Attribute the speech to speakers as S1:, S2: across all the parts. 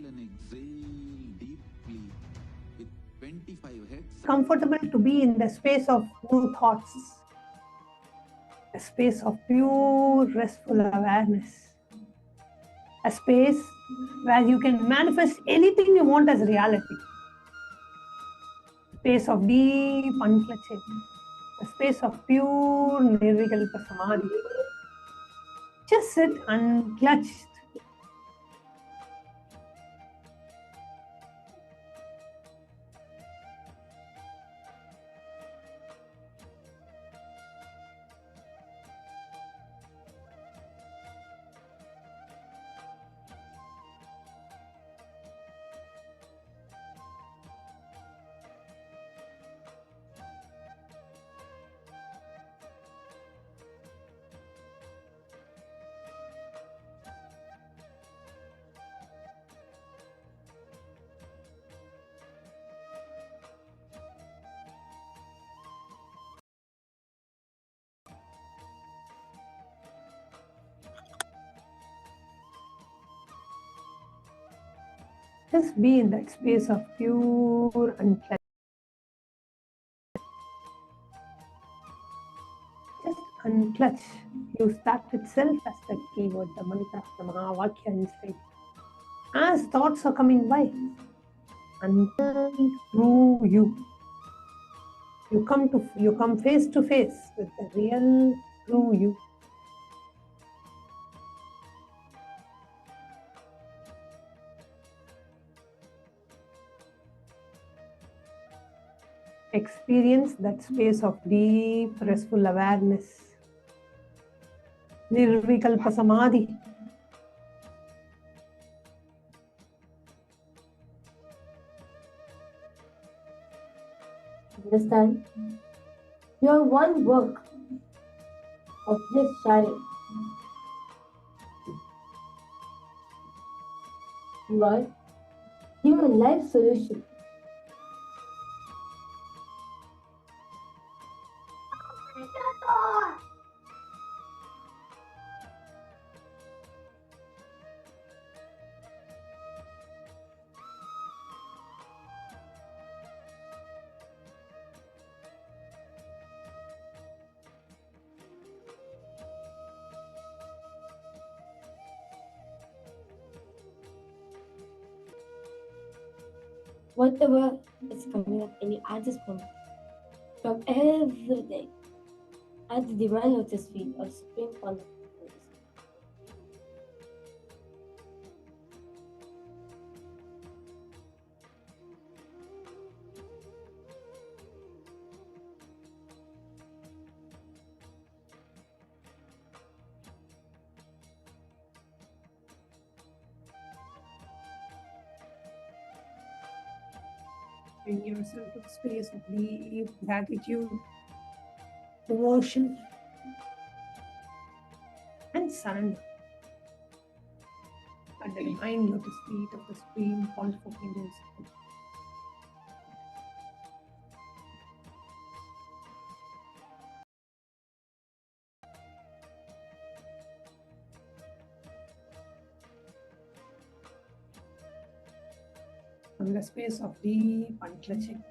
S1: and exhale deeply with 25 heads.
S2: Comfortable to be in the space of new thoughts, a space of pure restful awareness, a space where you can manifest anything you want as reality, a space of deep unclutching, a space of pure nirvikalpa samadhi. Just sit unclutched. Just be in that space of pure unclutched. Just unclutch. Use that itself as the keyword, the mantra, the Mahavakya inside. As thoughts are coming by, until through you, you come face to face with the real true you. Experience that space of deep, restful awareness. Nirvikalpa samadhi.
S3: Understand? You are one work of just sharing. You are giving a life solution. Whatever is coming up in you at this moment, drop everything at the divine lotus feet of Supreme Pontiff of Hinduism.
S2: Bring yourself to a space of deep gratitude, devotion, and surrender at the divine lotus feet of the Supreme Pontiff of Hinduism. From the space of deep unclutching.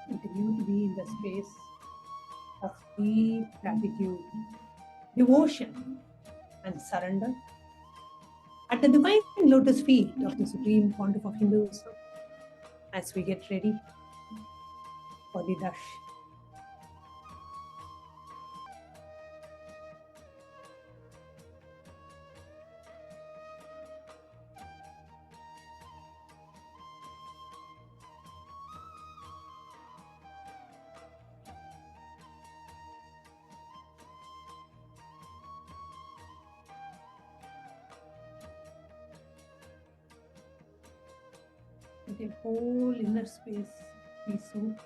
S2: Continue to be in the space of deep gratitude, devotion, and surrender at the divine lotus feet of the Supreme Pontiff of Hinduism as we get ready for the Darshan. Let the whole inner space be soothed.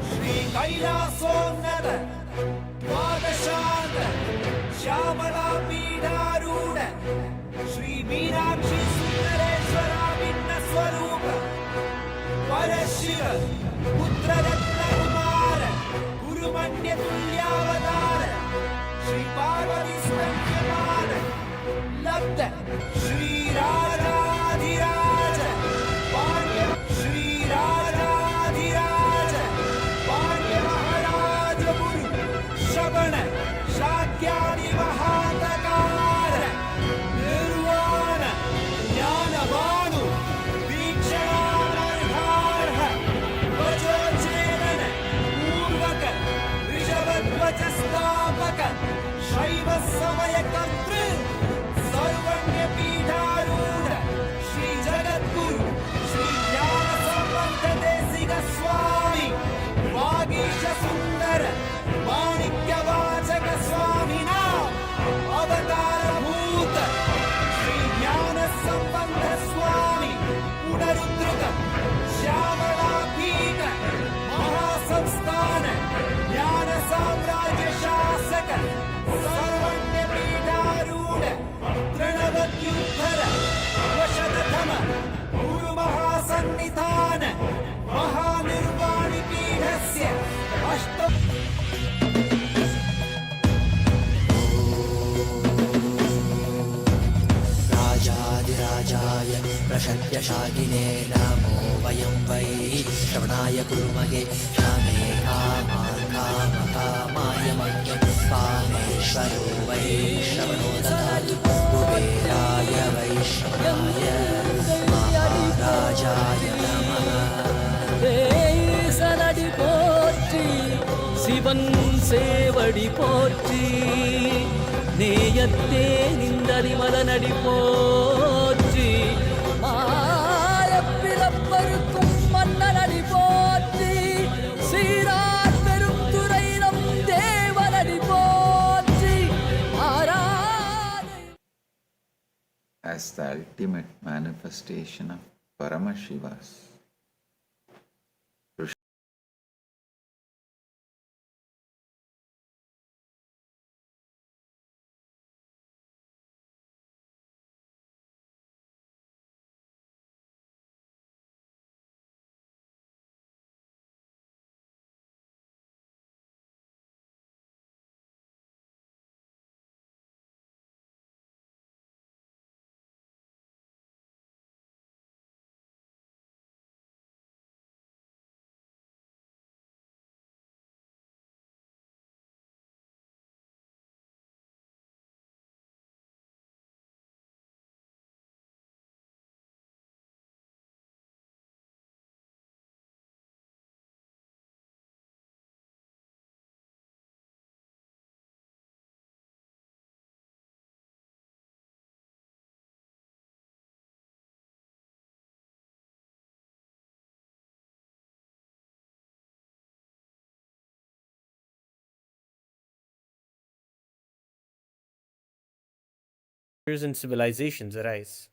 S4: Shri KAILASONNata Dvadashanta Shyamala Pidharuda Shri Meenakshi Sundareshwara Vinna Swarupa Parashiva Putra Ratna Kumara Guru Manya Tulyavadara Shri Parvati Stankyamana Labda Shri Radhadhiraja Pandya Shri Radhadhiraja Pandya Maharaja Guru Shabana Shakyani Mahatakara Nirvana Jnana Banu Vikshanarharha Vajochenana Purvaka Rishabhatva Chastapaka Shaiva Samaya Kantru Sarvanya Pidharuda Shri Jagadguru Shri Jnana Sambandha Desika Swami Vagisha Sundara Manikya Vachaka Swami Nam Avatara Bhuta Shri Jnana Sambandha Swami Punarudruka Shyamala Pika Mahasamsthana Jnana Samrajya Shasaka Sarvanya Pidharuda Trinavatyuddhara Vashadatama Guru Mahasannithana Mahanirvani Pidhasya Ashtam
S5: राजाधिराजाय प्रशक्यशागिने नमो वयं वै श्रवणाय कुर्महे कामे कामान् कामकामाय मह्यं कामेश्वरो वै श्रवणो ददातु कुबेराय वैश्रवणाय महाराजाय नमः
S6: சலடி போற்றி சிவன் சேவடி போற்றி நேயத்தே நின்றடி மலனடி போற்றி மாயப்பிறப்பருக்கும் மன்னனடி போற்றி சீரார் பெருந்துரை நம் தேவனடி போற்றி ஆராதனை.
S1: As the ultimate manifestation of Paramashivas,
S7: and civilizations arise.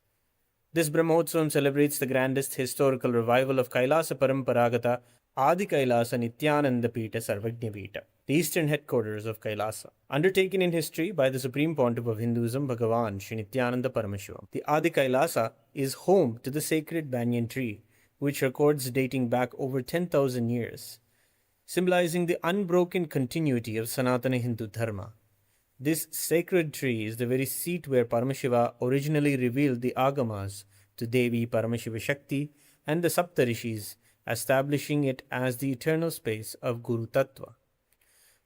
S7: This Brahmotsavam celebrates the grandest historical revival of Kailasa Paramparagata Adi Kailasa Nithyananda Sarvajna Pita, the eastern headquarters of Kailasa, undertaken in history by the Supreme Pontiff of Hinduism, Bhagavan Sri Nithyananda Paramashhivam. The Adi Kailasa is home to the sacred banyan tree, which records dating back over 10,000 years, symbolizing the unbroken continuity of Sanatana Hindu Dharma. This sacred tree is the very seat where Paramashiva originally revealed the Agamas to Devi Paramashiva Shakti and the Saptarishis, establishing it as the eternal space of Guru Tattva.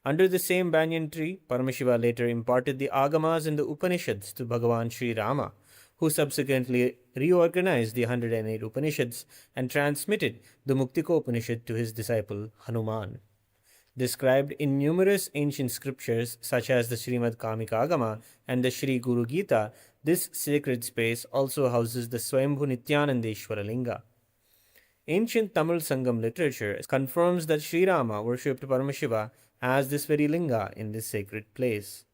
S7: Under the same banyan tree, Paramashiva later imparted the Agamas and the Upanishads to Bhagavan Sri Rama, who subsequently reorganized the 108 Upanishads and transmitted the Muktiko Upanishad to his disciple Hanuman. Described in numerous ancient scriptures such as the Srimad Kamika Agama and the Sri Guru Gita, this sacred space also houses the Swayambhu Nityanandeshwara Linga. Ancient Tamil Sangam literature confirms that Sri Rama worshipped Paramashiva as this very linga in this sacred place.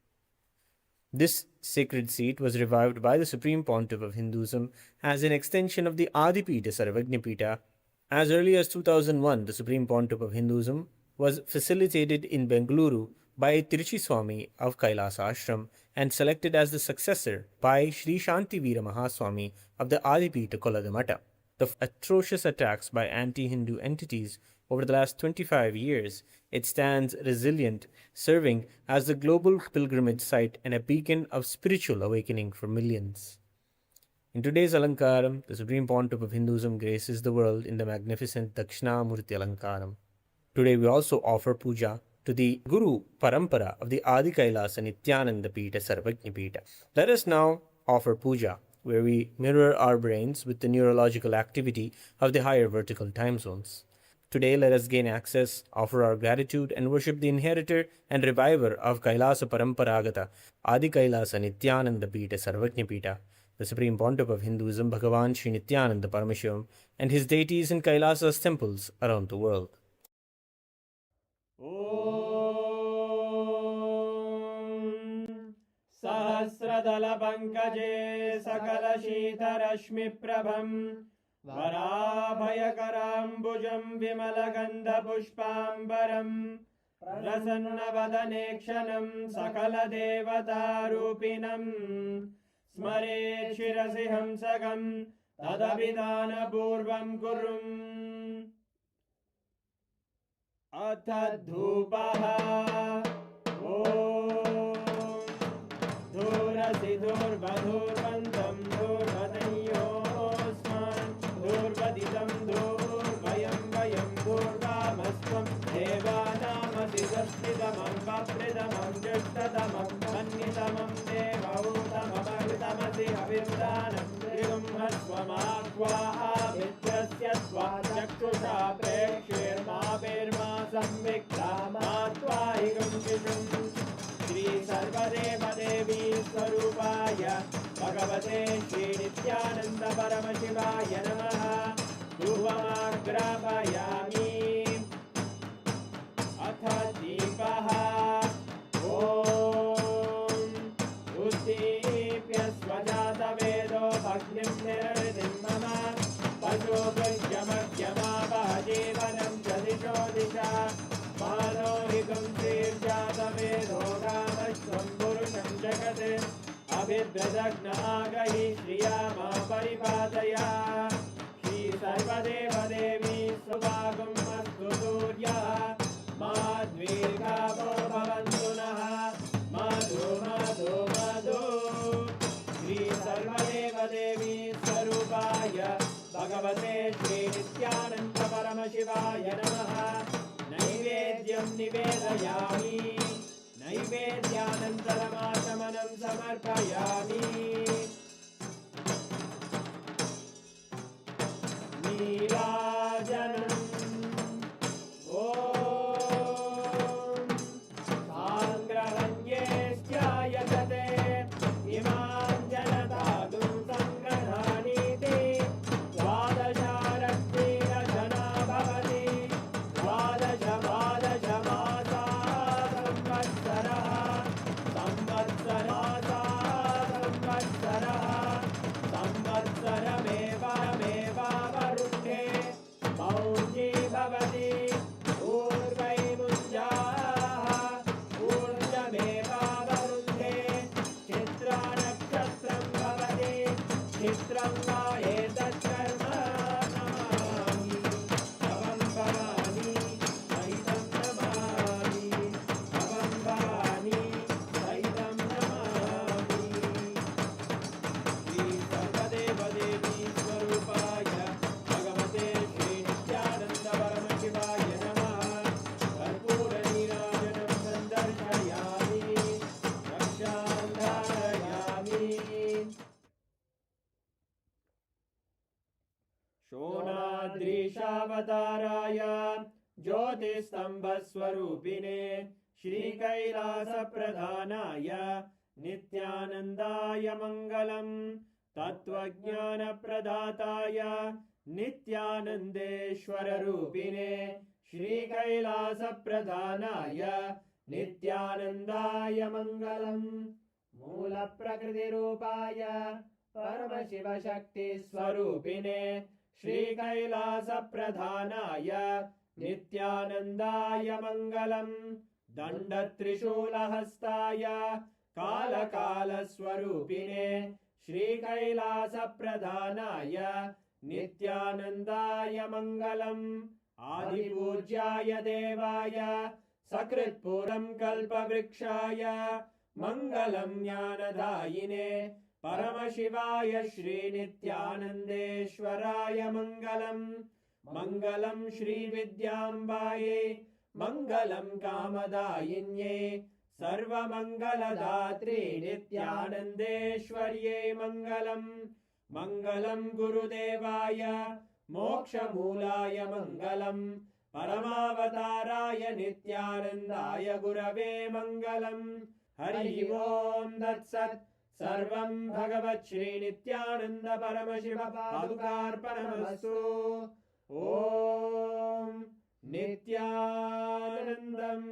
S7: This sacred seat was revived by the Supreme Pontiff of Hinduism as an extension of the Adipita Sarvajñapita. As early as 2001, the Supreme Pontiff of Hinduism was facilitated in Bengaluru by Tiruchi Swami of Kailasa Ashram and selected as the successor by Sri Shantivira Mahaswami of the Adipita Koladamata. The atrocious attacks by anti-Hindu entities over the last 25 years, it stands resilient, serving as the global pilgrimage site and a beacon of spiritual awakening for millions. In today's Alankaram, the Supreme Pontiff of Hinduism graces the world in the magnificent Dakshinamurti Alankaram. Today we also offer puja to the Guru Parampara of the Adi Kailasa Nithyananda Pita Sarvajña Pita. Let us now offer puja, where we mirror our brains with the neurological activity of the higher vertical time zones. Today, let us gain access, offer our gratitude, and worship the inheritor and reviver of Kailasa Paramparagata, Adi Kailasa Nithyananda Pita Sarvajña Pita, the Supreme Pontiff of Hinduism, Bhagavan Sri Nithyananda Paramashivamam, and his deities in Kailasa's temples around the world.
S8: सहस्रदलपङ्कजे सकलशीतरश्मिप्रभं वराभयकराम्बुजं विमलगन्धपुष्पाम्बरं प्रसन्नवदने क्षणं सकलदेवतारूपिणं स्मरेत् शिरसि हंसकं तदभिधानपूर्वं कुरुम् अथ धूपः धूर्वधूर्वन्तं धूर्वदयोस्मान् धूर्वदितं धूर्वयं वयं धूर्वामस्त्वं देवानामसि सस्थितमं वप्रितमं जुष्टतमं मन्यतमं देवहूतममृतमसि हविर्दानं त्रिगुंहस्वमाक्वाहाभित्रस्य त्वा चक्षुषा प्रेक्ष्येर्मा संविक्ता मा त्वाहिगं शिशुम् श्री सर्वदेवदेवी स्वरूपाय भगवते श्री नित्यानंद परमशिवाय नमः धूपमाग्रापयामि अथ दीपः उद्दीप्य स्वजातवेदो भग्निं निरृतिं मम पशुभृत्यमग्यमावह जीवनं च दिशो दिशा मानोहिकं श्रीर्जातवेदो रामश्वं पुरुषं जगत् अभिद्रदग्नागहि श्रिया मा परिपादया श्री सर्वदेवदेवी सुभागं अस्तु सूर्यः मा द्वीर्घावो भवन्तु नः मधु मधु मधु श्री सर्वदेवदेवी स्वरूपाय भगवते श्री नित्यानंद परमशिवाय नमः नैवेद्यं निवेदयामि नैवेद्यानन्तरमाचमनं समर्पयामि नीराजनम् ॐ साङ्ग्रहण्येष्ट्यायतते इमां जनतागुं सङ्ग्रहाणीति द्वादशारक्तिरजना भवति द्वादश मासा संवत्सरः संवत्सरमेवावरुन्धे ईशावताराय ज्योतिस्तम्भस्वरूपिणे श्रीकैलासप्रधानाय नित्यानन्दाय मङ्गलम् तत्त्वज्ञानप्रदाताय नित्यानन्देश्वररूपिणे श्रीकैलासप्रधानाय नित्यानन्दाय मङ्गलम् मूलप्रकृतिरूपाय परमशिवशक्तिस्वरूपिणे श्रीकैलासप्रधानाय नित्यानन्दाय मङ्गलम् दण्डत्रिशूलहस्ताय कालकालस्वरूपिणे श्रीकैलासप्रधानाय नित्यानन्दाय मङ्गलम् आदिपूज्याय देवाय सकृत्पूरं कल्पवृक्षाय मङ्गलं ज्ञानदायिने परमशिवाय श्रीनित्यानन्देश्वराय मङ्गलम् मङ्गलं श्रीविद्याम्बायै मङ्गलं कामदायिन्यै सर्वमङ्गलदात्रे नित्यानन्देश्वर्यै मङ्गलम् मङ्गलं गुरुदेवाय मोक्षमूलाय मङ्गलम् परमावताराय नित्यानन्दाय गुरवे मङ्गलम् हरि ओम् तत्सत् सर्वं भगवत् श्रीनित्यानन्द परमशिव पादुकार्पणमस्तु ॐ नित्यानन्दम्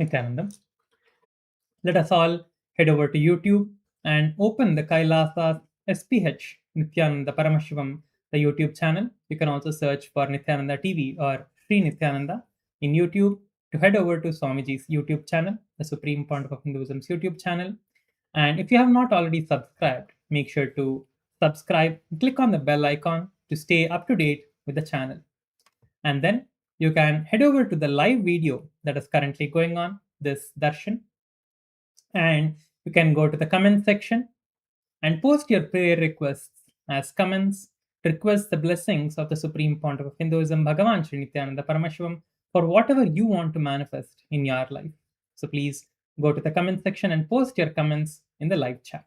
S9: Nityanandam. Let us all head over to YouTube and open the KAILASA SPH Nithyananda Paramashivam's the YouTube channel. You can also search for Nithyananda TV or Sri Nithyananda in YouTube to head over to Swamiji's YouTube channel, the Supreme Pontiff of Hinduism's YouTube channel. And if you have not already subscribed, make sure to subscribe, click on the bell icon to stay up to date with the channel. And then you can head over to the live video that is currently going on, this Darshan, and you can go to the comment section and post your prayer requests as comments. Request the blessings of the Supreme Pontiff of Hinduism, Bhagavan Sri Nityananda Paramashivamam, for whatever you want to manifest in your life. So please go to the comment section and post your comments in the live chat.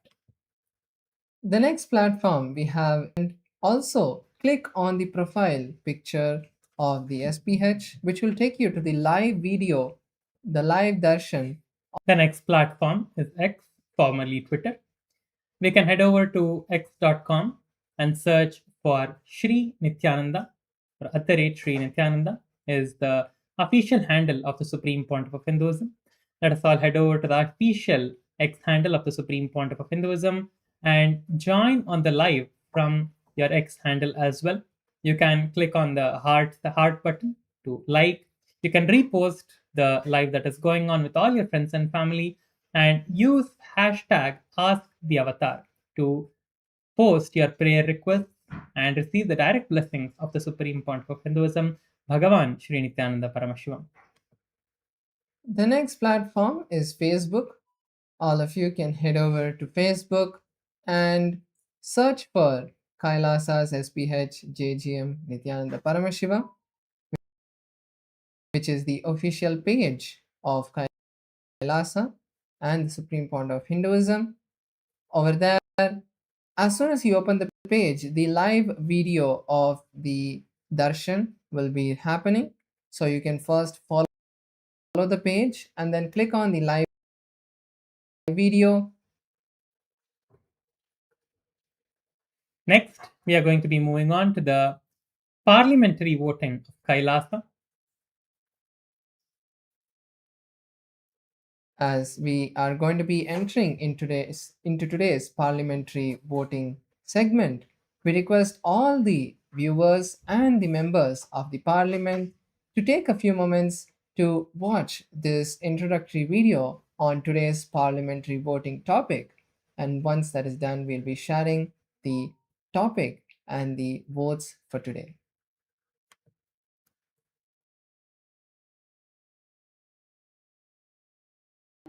S10: The next platform we have, and also click on the profile picture of the SPH, which will take you to the live video, the live darshan.
S9: The next platform is X, formerly Twitter. We can head over to x.com and search for Sri Nithyananda, or @Sri Nithyananda is the official handle of the Supreme Pontiff of Hinduism. Let us all head over to the official X handle of the Supreme Pontiff of Hinduism and join on the live from your X handle as well. You can click on the heart button to like. You can repost the live that is going on with all your friends and family and use hashtag AskTheAvatar to post your prayer requests and receive the direct blessings of the Supreme Pontiff of Hinduism, Bhagavan Sri Nityananda Paramashivamam.
S10: The next platform is Facebook. All of you can head over to Facebook and search for KAILASA's SPH JGM Nithyananda Paramashiva, which is the official page of KAILASA and the Supreme Pontiff of Hinduism. Over there, as soon as you open the page, the live video of the darshan will be happening. So you can first follow the page and then click on the live video.
S9: Next, we are going to be moving on to the parliamentary voting of KAILASA.
S10: As we are going to be entering into today's parliamentary voting segment, we request all the viewers and the members of the parliament to take a few moments to watch this introductory video on today's parliamentary voting topic. And once that is done, we'll be sharing the topic and the votes for today.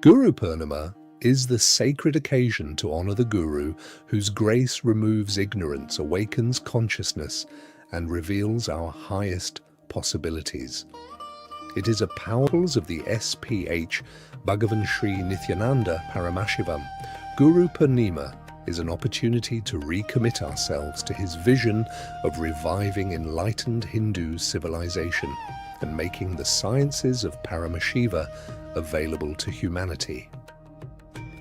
S11: Guru Purnima is the sacred occasion to honor the Guru whose grace removes ignorance, awakens consciousness, and reveals our highest possibilities. It is a powers of the SPH Bhagavan Sri Nityananda Paramashivamam. Guru Purnima is an opportunity to recommit ourselves to his vision of reviving enlightened Hindu civilization and making the sciences of Paramashiva available to humanity.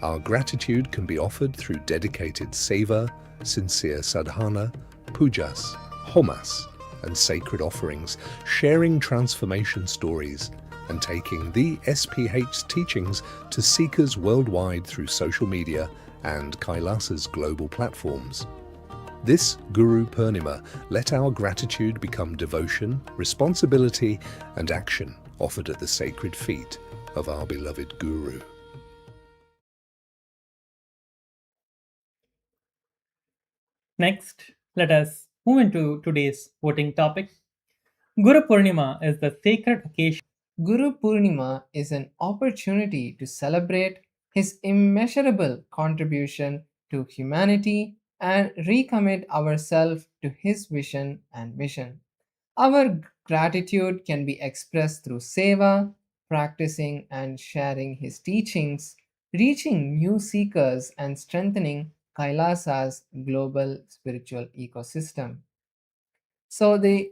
S11: Our gratitude can be offered through dedicated seva, sincere sadhana, pujas, homas, and sacred offerings, sharing transformation stories, and taking the SPH's teachings to seekers worldwide through social media and KAILASA's global platforms. This Guru Purnima, let our gratitude become devotion, responsibility, and action offered at the sacred feet of our beloved Guru.
S9: Next, let us move into today's voting topic. Guru Purnima is the sacred occasion.
S10: Guru Purnima is an opportunity to celebrate his immeasurable contribution to humanity and recommit ourselves to his vision and mission. Our gratitude can be expressed through seva, practicing and sharing his teachings, reaching new seekers, and strengthening KAILASA's global spiritual ecosystem. So, the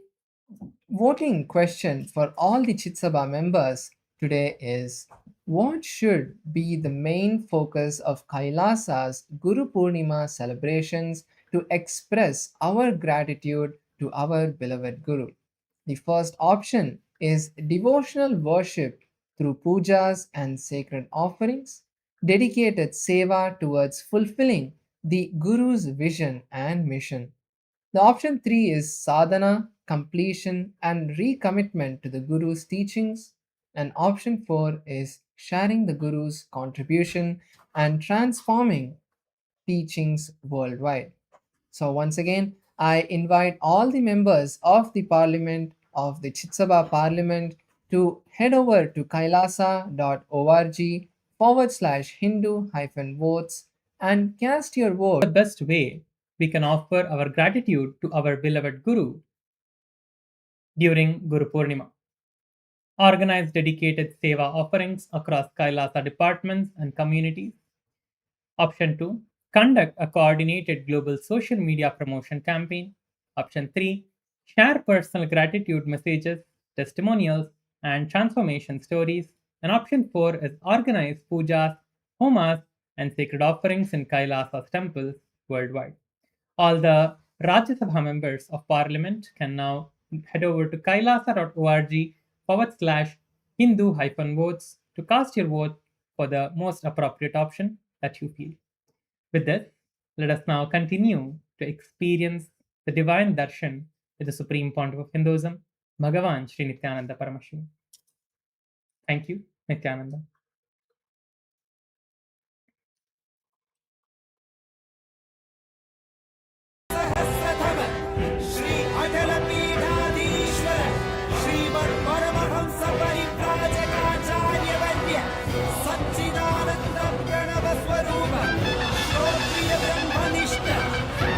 S10: voting question for all the Chitsabha members today is: what should be the main focus of KAILASA's Guru Purnima celebrations to express our gratitude to our beloved Guru? The first option is devotional worship through pujas and sacred offerings, dedicated seva towards fulfilling the Guru's vision and mission. The option 3 is sadhana, completion, and recommitment to the Guru's teachings. And option 4 is sharing the Guru's contribution and transforming teachings worldwide. So, once again, I invite all the members of the parliament, of the Chitsabha parliament, to head over to kailasa.org/Hindu-votes and cast your vote.
S9: The best way we can offer our gratitude to our beloved Guru during Guru Purnima. Organize dedicated seva offerings across Kailasa departments and communities. Option 2. Conduct a coordinated global social media promotion campaign. Option 3. Share personal gratitude messages, testimonials, and transformation stories. And option 4 is organize pujas, homas, and sacred offerings in Kailasa's temples worldwide. All the Rajya Sabha members of Parliament can now head over to kailasa.org/Hindu-votes to cast your vote for the most appropriate option that you feel. With this, let us now continue to experience the divine darshan with the Supreme Pontiff of Hinduism, Bhagavan Sri Nithyananda Paramashhivam. Thank you, Nithyananda.
S4: Shri Atal पीठाधीश्वर श्रीमद् परमहंस परिव्राजकाचार्य वन्द्य सच्चिदानंद प्रणव स्वरूप श्रोत्रिय ब्रह्मनिष्ठ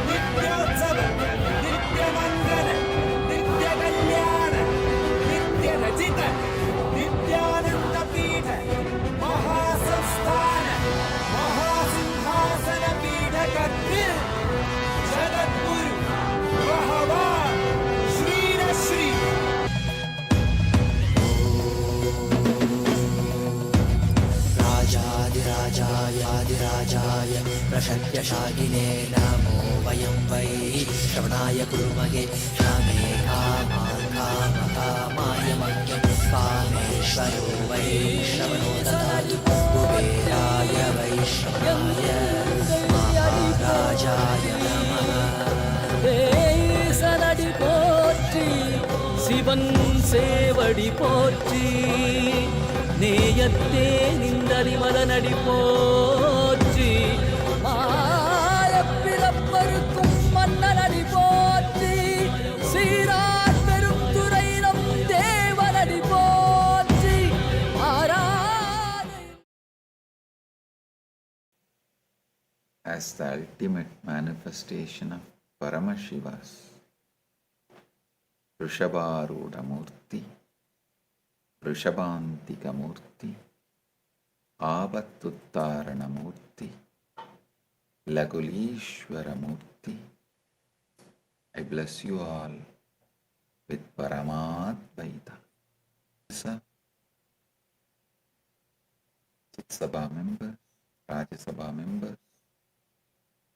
S4: नित्योत्सव नित्य मंगल नित्य कल्याण नित्य रचित नित्यानंद पीठ महासंस्थान महासिंहासन पीठ कर्तृ जगद्गुरु भगवान श्री श्री
S5: राजाधिराजाय प्रशक्यशालिने नमो वयं वै श्रवणाय कुर्महे श्यामे कामाय मह्यं कामेश्वरो वै श्रवणो ददातु कुबेराय वैश्रवणाय महाराजाय नमः
S6: சலடி போற்றி சிவன் சேவடி போற்றி நேயத்தே நின்றடி மலனடி போற்றி மாயப்பிறப்பருக்கும் மன்னனடி போற்றி சீரார் பெருந்துரை நம் தேவனடி போற்றி ஆராதனை.
S1: As the ultimate manifestation of Paramashiva's Vrishabharudha Murti, Vrishabhantika Murti, Avatuttarana Murti, Lagulishwara Murti, I bless you all with Paramadvaita. Chitsabha members, Rajya Sabha members,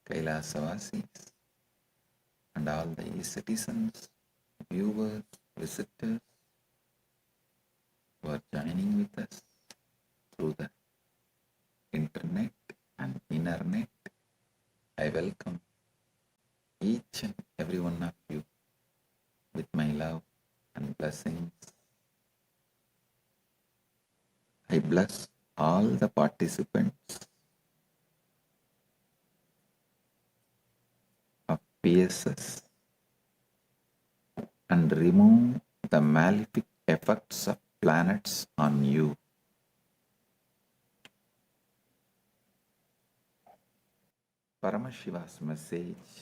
S1: Kailasavasis, and all the citizens, viewers, visitors who are joining with us through the internet and internet. I welcome each and every one of you with my love and blessings. I bless all the participants of PSS and remove the malefic effects of planets on you. Paramashiva's message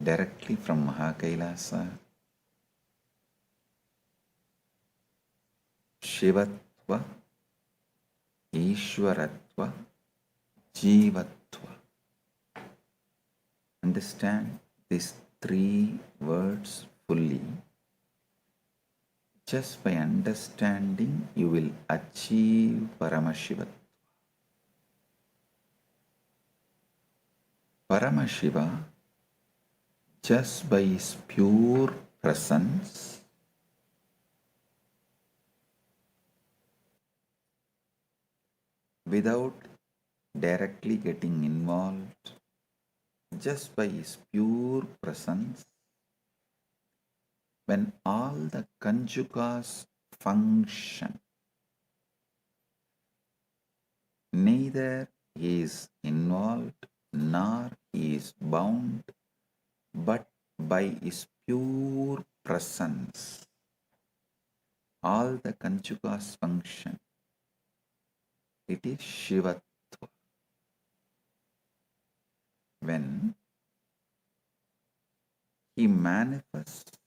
S1: directly from Mahakailasa, Shivatva, Ishwaratva, Jivatva. Understand these three words fully. Just by understanding, you will achieve Paramashivatva. Paramashiva, just by his pure presence, without directly getting involved, just by his pure presence, when all the conjugas function, neither he is involved nor he is bound, but by his pure presence, all the conjugas function. It is Shivatva. When he manifests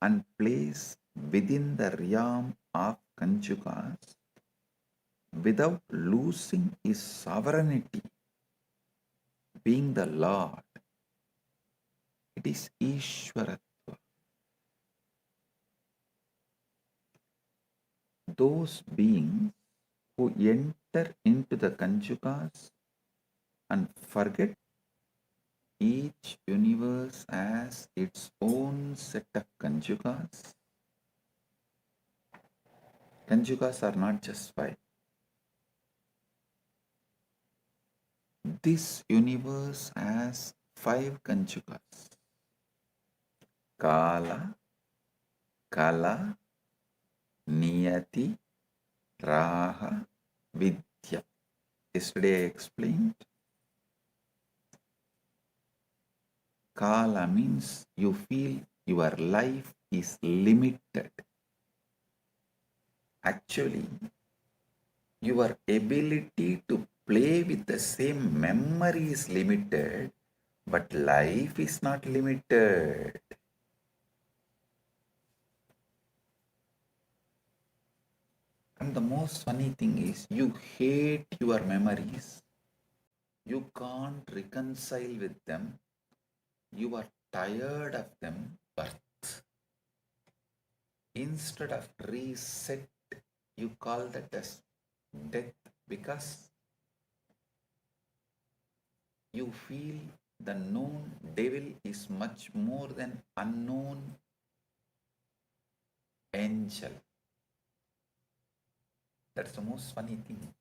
S1: and plays within the realm of conjugas without losing his sovereignty, being the Lord, it is Ishwaratva. Those beings who enter into the conjugas and forget each universe has its own set of conjugas. Conjugas are not just five. This universe has 5 conjugas. Kala, Kala, Niyati, Raha, Vidya. Yesterday I explained. Kala means you feel your life is limited. Actually, your ability to play with the same memory is limited, but life is not limited. And the most funny thing is, you hate your memories. You can't reconcile with them. You are tired of them. Birth. Instead of reset, you call that as death, because you feel the known devil is much more than unknown angel. That's the most funny thing.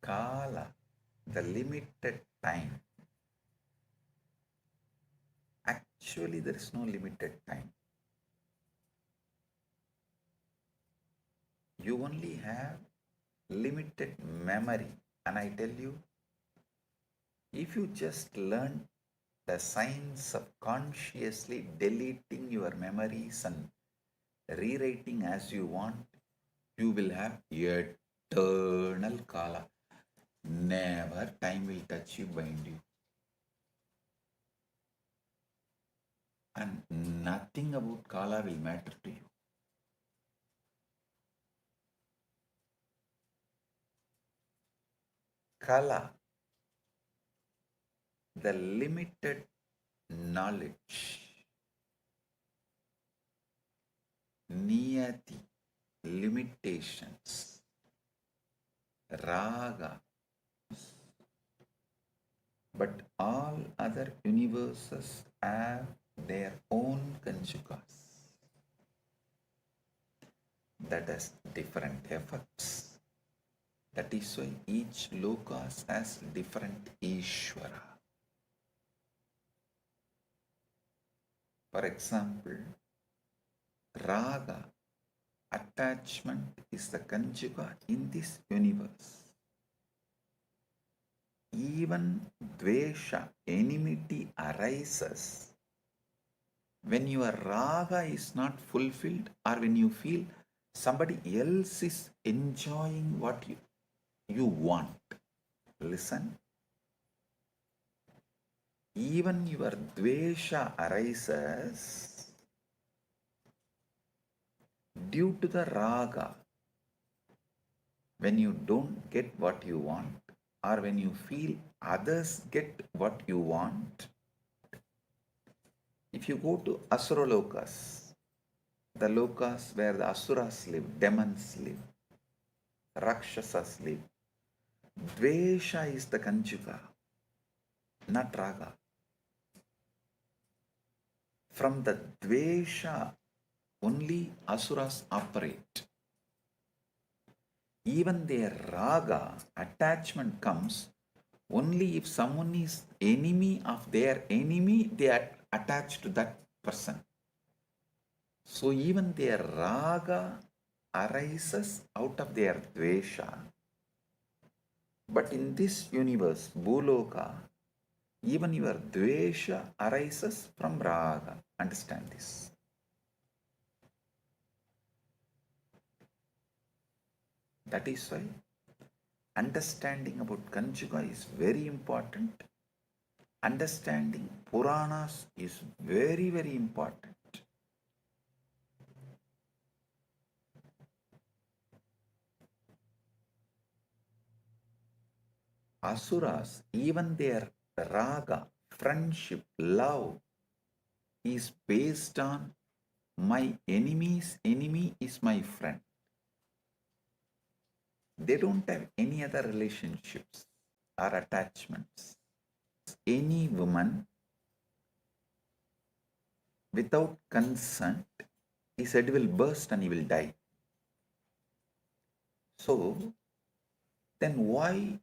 S1: Kala, the limited time. Actually, there is no limited time. You only have limited memory. And I tell you, if you just learn the science of consciously deleting your memories and rewriting as you want, you will have eternal Kala. Never time will touch you, bind you. And nothing about Kala will matter to you. Kala, the limited knowledge. Niyati, limitations. Raga. But all other universes have their own conjugas that has different effects. That is why each lokas has different Ishwara. For example, Raga, attachment, is the conjuga in this universe. Even Dvesha, enmity, arises when your Raga is not fulfilled, or when you feel somebody else is enjoying what you want. Listen. Even your Dvesha arises due to the Raga when you don't get what you want, or when you feel others get what you want. If you go to Asura lokas, the lokas where the Asuras live, demons live, Rakshasas live, Dvesha is the Kanjuga, not Raga. From the dvesha only asuras operate. Even their raga, attachment, comes only if someone is enemy of their enemy, they are attached to that person. So even their raga arises out of their dvesha. But in this universe, Bhuloka, even your dvesha arises from raga. Understand this. That is why understanding about Kanchuka is very important. Understanding Puranas is very, very important. Asuras, even their raga, friendship, love is based on my enemy's enemy is my friend. They don't have any other relationships or attachments. Any woman without consent, he said, will burst and he will die. So, then why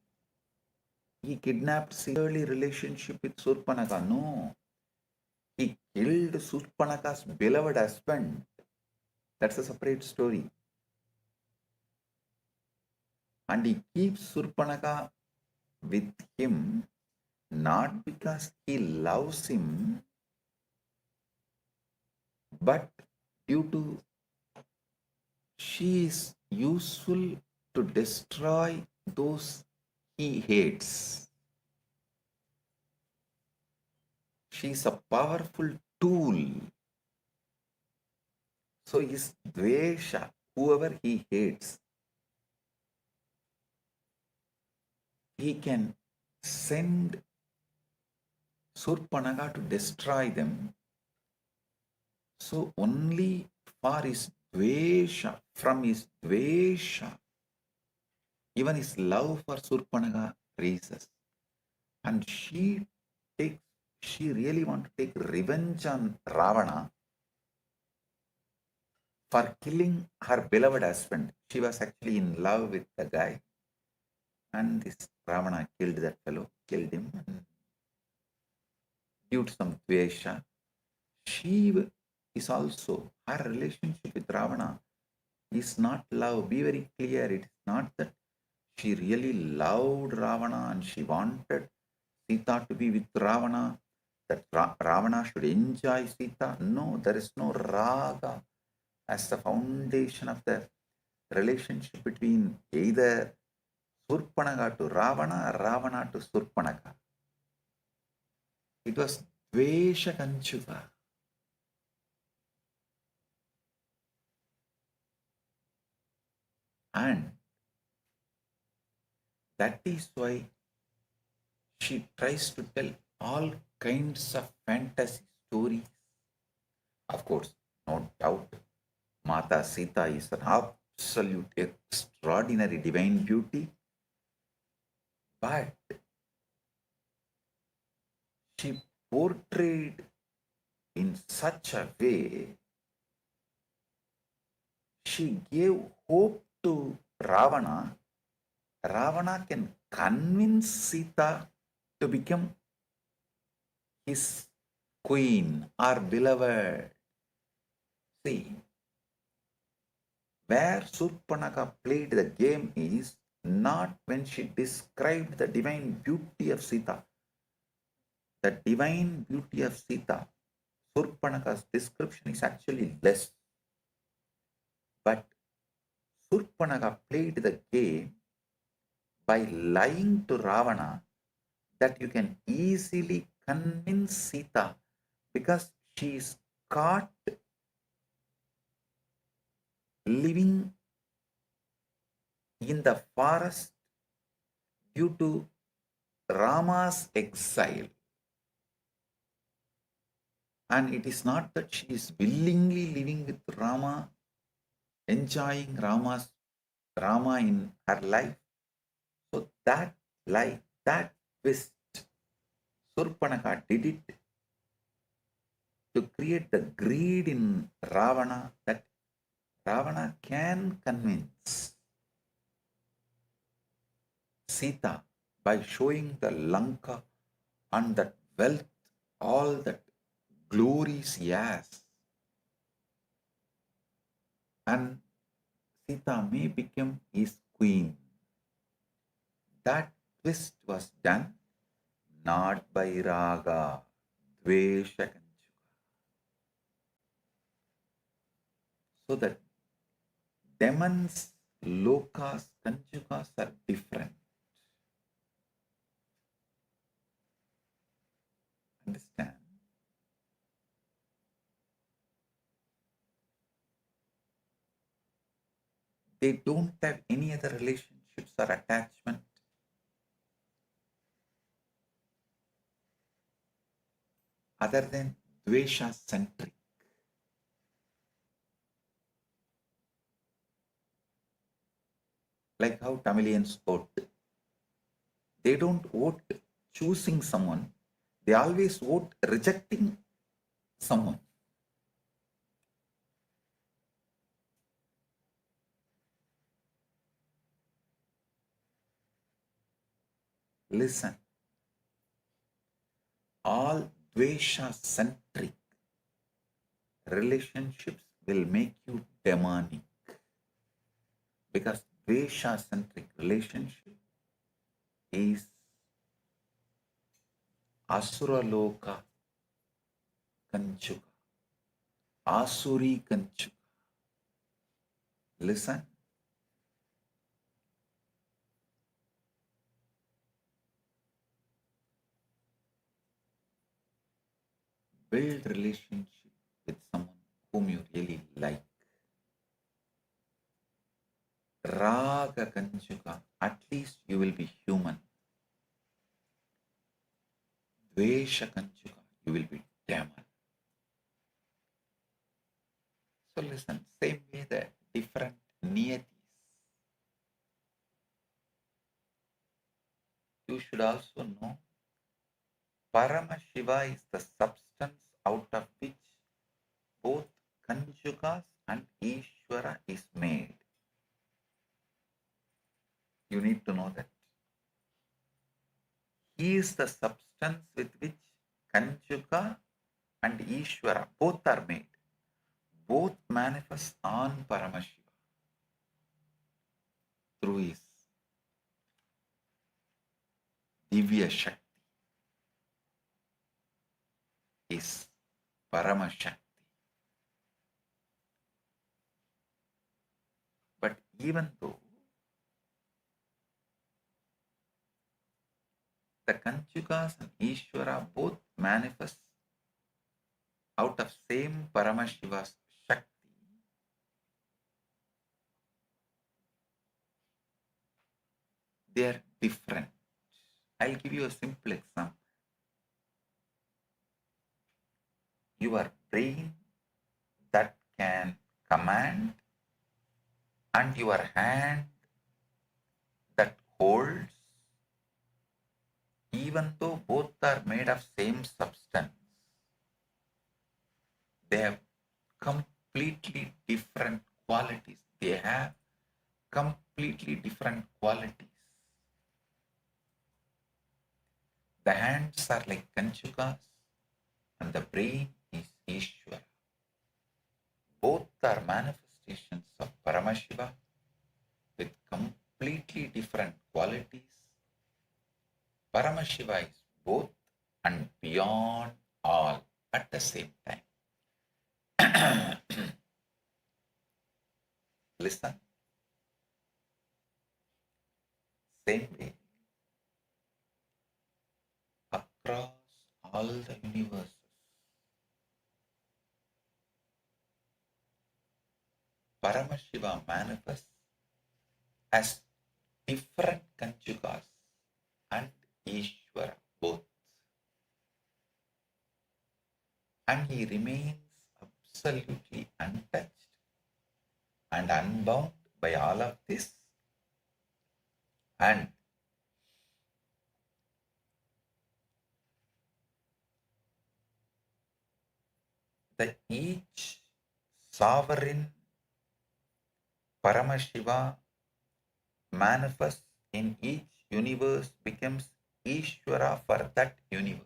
S1: he kidnapped early relationship with Surpanaka? No. He killed Surpanaka's beloved husband. That's a separate story. And he keeps Surpanaka with him not because he loves him, but due to she is useful to destroy those he hates. She is a powerful tool. So his dvesha, whoever he hates, he can send Surpanaka to destroy them. So only for his dvesha, from his dvesha, even his love for Surpanaka raises. And she really wants to take revenge on Ravana for killing her beloved husband. She was actually in love with the guy. And this Ravana killed that fellow, killed him. Due to some dvesha, she is also, her relationship with Ravana is not love. Be very clear, it is not that she really loved Ravana and she wanted Sita to be with Ravana, that Ravana should enjoy Sita. No, there is no raga as the foundation of the relationship between either Surpanaka to Ravana or Ravana to Surpanaka. It was Dvesha Kanchuka. And that is why she tries to tell all kinds of fantasy stories. Of course, no doubt, Mata Sita is an absolute extraordinary divine beauty, but she portrayed in such a way, she gave hope to Ravana. Ravana can convince Sita to become his queen or beloved. See, where Surpanaka played the game is not when she described the divine beauty of Sita. The divine beauty of Sita, Surpanaka's description is actually less. But Surpanaka played the game by lying to Ravana that you can easily convince Sita because she is caught living in the forest due to Rama's exile. And it is not that she is willingly living with Rama, enjoying Rama in her life. So that lie, that twist, Surpanaka did it to create the greed in Ravana, that Ravana can convince Sita by showing the Lanka and that wealth, all that glories he has. And Sita may become his queen. That twist was done not by Raga, Dvesha, Kanchuka. So that demons, lokas, Kanchukas are different. Understand? They don't have any other relationships or attachment. Other than Dvesha centric. Like how Tamilians vote. They don't vote choosing someone, they always vote rejecting someone. Listen, all Dvesha centric relationships will make you demonic, because Dvesha centric relationship is Asura Loka Kanchuka, Asuri Kanchuka. Listen, build relationship with someone whom you really like. Raga Kanchuka, at least you will be human. Dvesha Kanchuka, you will be demon. So listen, same way the different niyatis. You should also know Paramashiva is the substance out of which both Kanchukas and Ishwara is made. You need to know that. He is the substance with which Kanchuka and Ishwara both are made. Both manifest on Paramashiva through his Divya Shakti, his Paramashakti. But even though the Kanchukas and Ishwara both manifest out of same Paramashiva's Shakti, they are different. I'll give you a simple example. Your brain that can command and your hand that holds, even though both are made of same substance, they have completely different qualities. They have completely different qualities. The hands are like Kanchukas and the brain is Ishwara. Both are manifestations of Paramashiva with completely different qualities. Paramashiva is both and beyond all at the same time. Listen. Same way, across all the universes, Paramashiva manifests as different Kanchukas and Ishwara both. And he remains absolutely untouched and unbound by all of this. And that each sovereign Paramashiva manifests in each universe becomes Ishwara for that universe.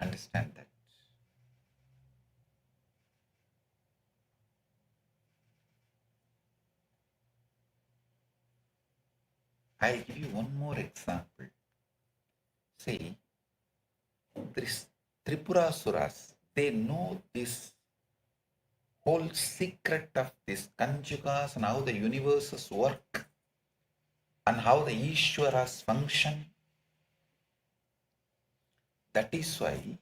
S1: Understand that. I'll give you one more example. See, these Tripurasuras, they know this whole secret of these Kanjukas and how the universes work and how the Ishwaras function. That is why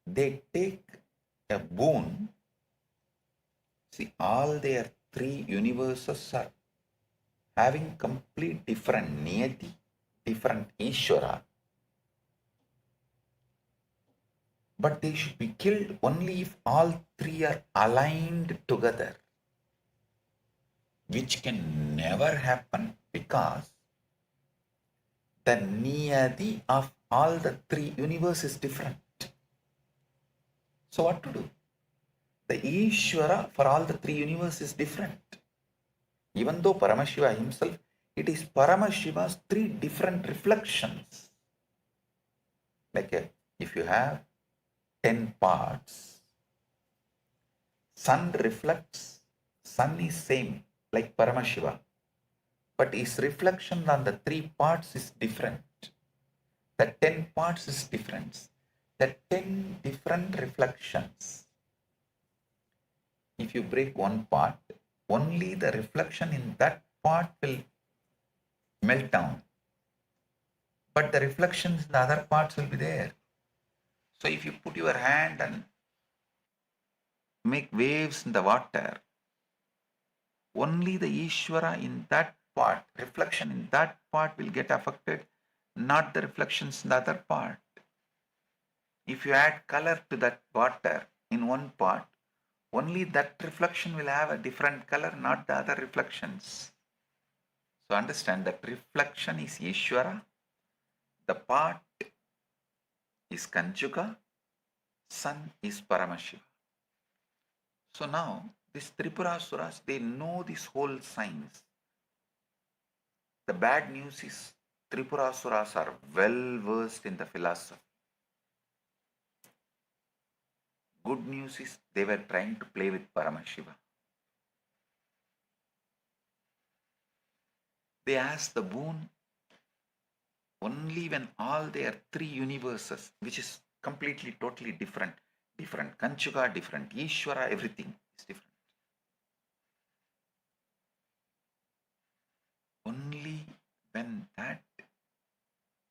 S1: they take a boon. See, all their three universes are having complete different niyati, different Ishwara. But they should be killed only if all three are aligned together, which can never happen because the niyati of all the three universes is different. So what to do? The Ishvara for all the three universes is different. Even though Paramashiva himself, it is Paramashiva's three different reflections. Like if you have 10 parts, sun reflects, sun is same like Paramashiva, but his reflection on the three parts is different. The 10 parts is different. The 10 different reflections. If you break one part, only the reflection in that part will melt down. But the reflections in the other parts will be there. So if you put your hand and make waves in the water, only the Ishvara in that part, reflection in that part will get affected, not the reflections in the other part. If you add color to that water in one part, only that reflection will have a different color, not the other reflections. So understand that reflection is Ishvara, the part is Kanjuka, sun is Paramashiva. So now these Tripurasuras, they know this whole science. The bad news is Tripurasuras are well versed in the philosophy. Good news is they were trying to play with Paramashiva. They asked the boon only when all their three universes, which is completely, totally different Kanchuka, different Ishvara, everything is different. Only when that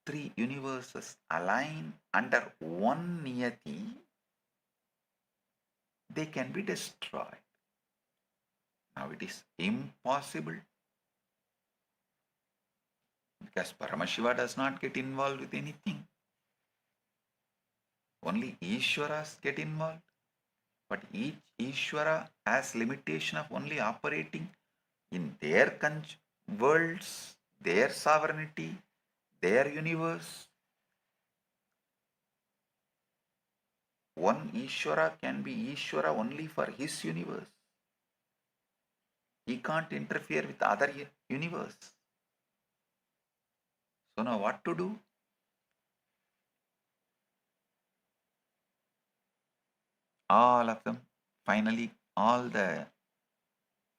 S1: three universes align under one niyati, they can be destroyed. Now it is impossible because Paramashiva does not get involved with anything. Only Ishwaras get involved. But each Ishwara has limitation of only operating in their worlds, their sovereignty, their universe. One Ishwara can be Ishwara only for his universe. He can't interfere with other universe. So now what to do? All of them, finally, all the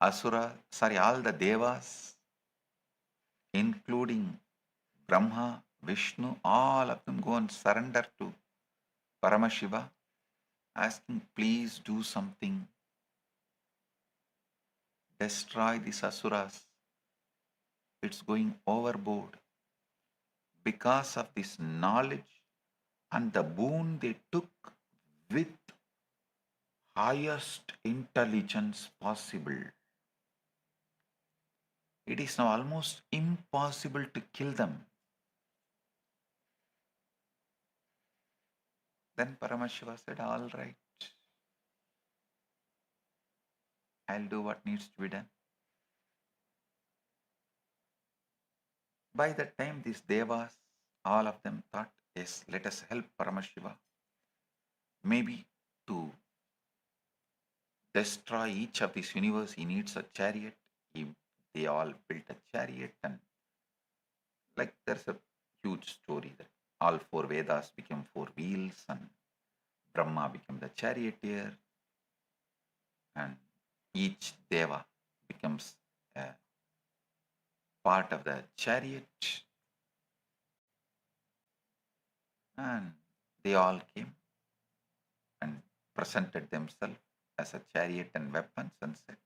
S1: all the Devas, including Brahma, Vishnu, all of them go and surrender to Paramashiva, asking, please do something. Destroy these Asuras. It's going overboard. Because of this knowledge and the boon they took with highest intelligence possible, it is now almost impossible to kill them. Then Paramashiva said, all right, I'll do what needs to be done. By that time, these Devas all of them thought, yes, let us help Paramashiva. Maybe to destroy each of this universe, he needs a chariot. They all built a chariot, and like there's a huge story that all four Vedas became four wheels, and Brahma became the charioteer, and each Deva becomes a part of the chariot, and they all came and presented themselves as a chariot and weapons and said,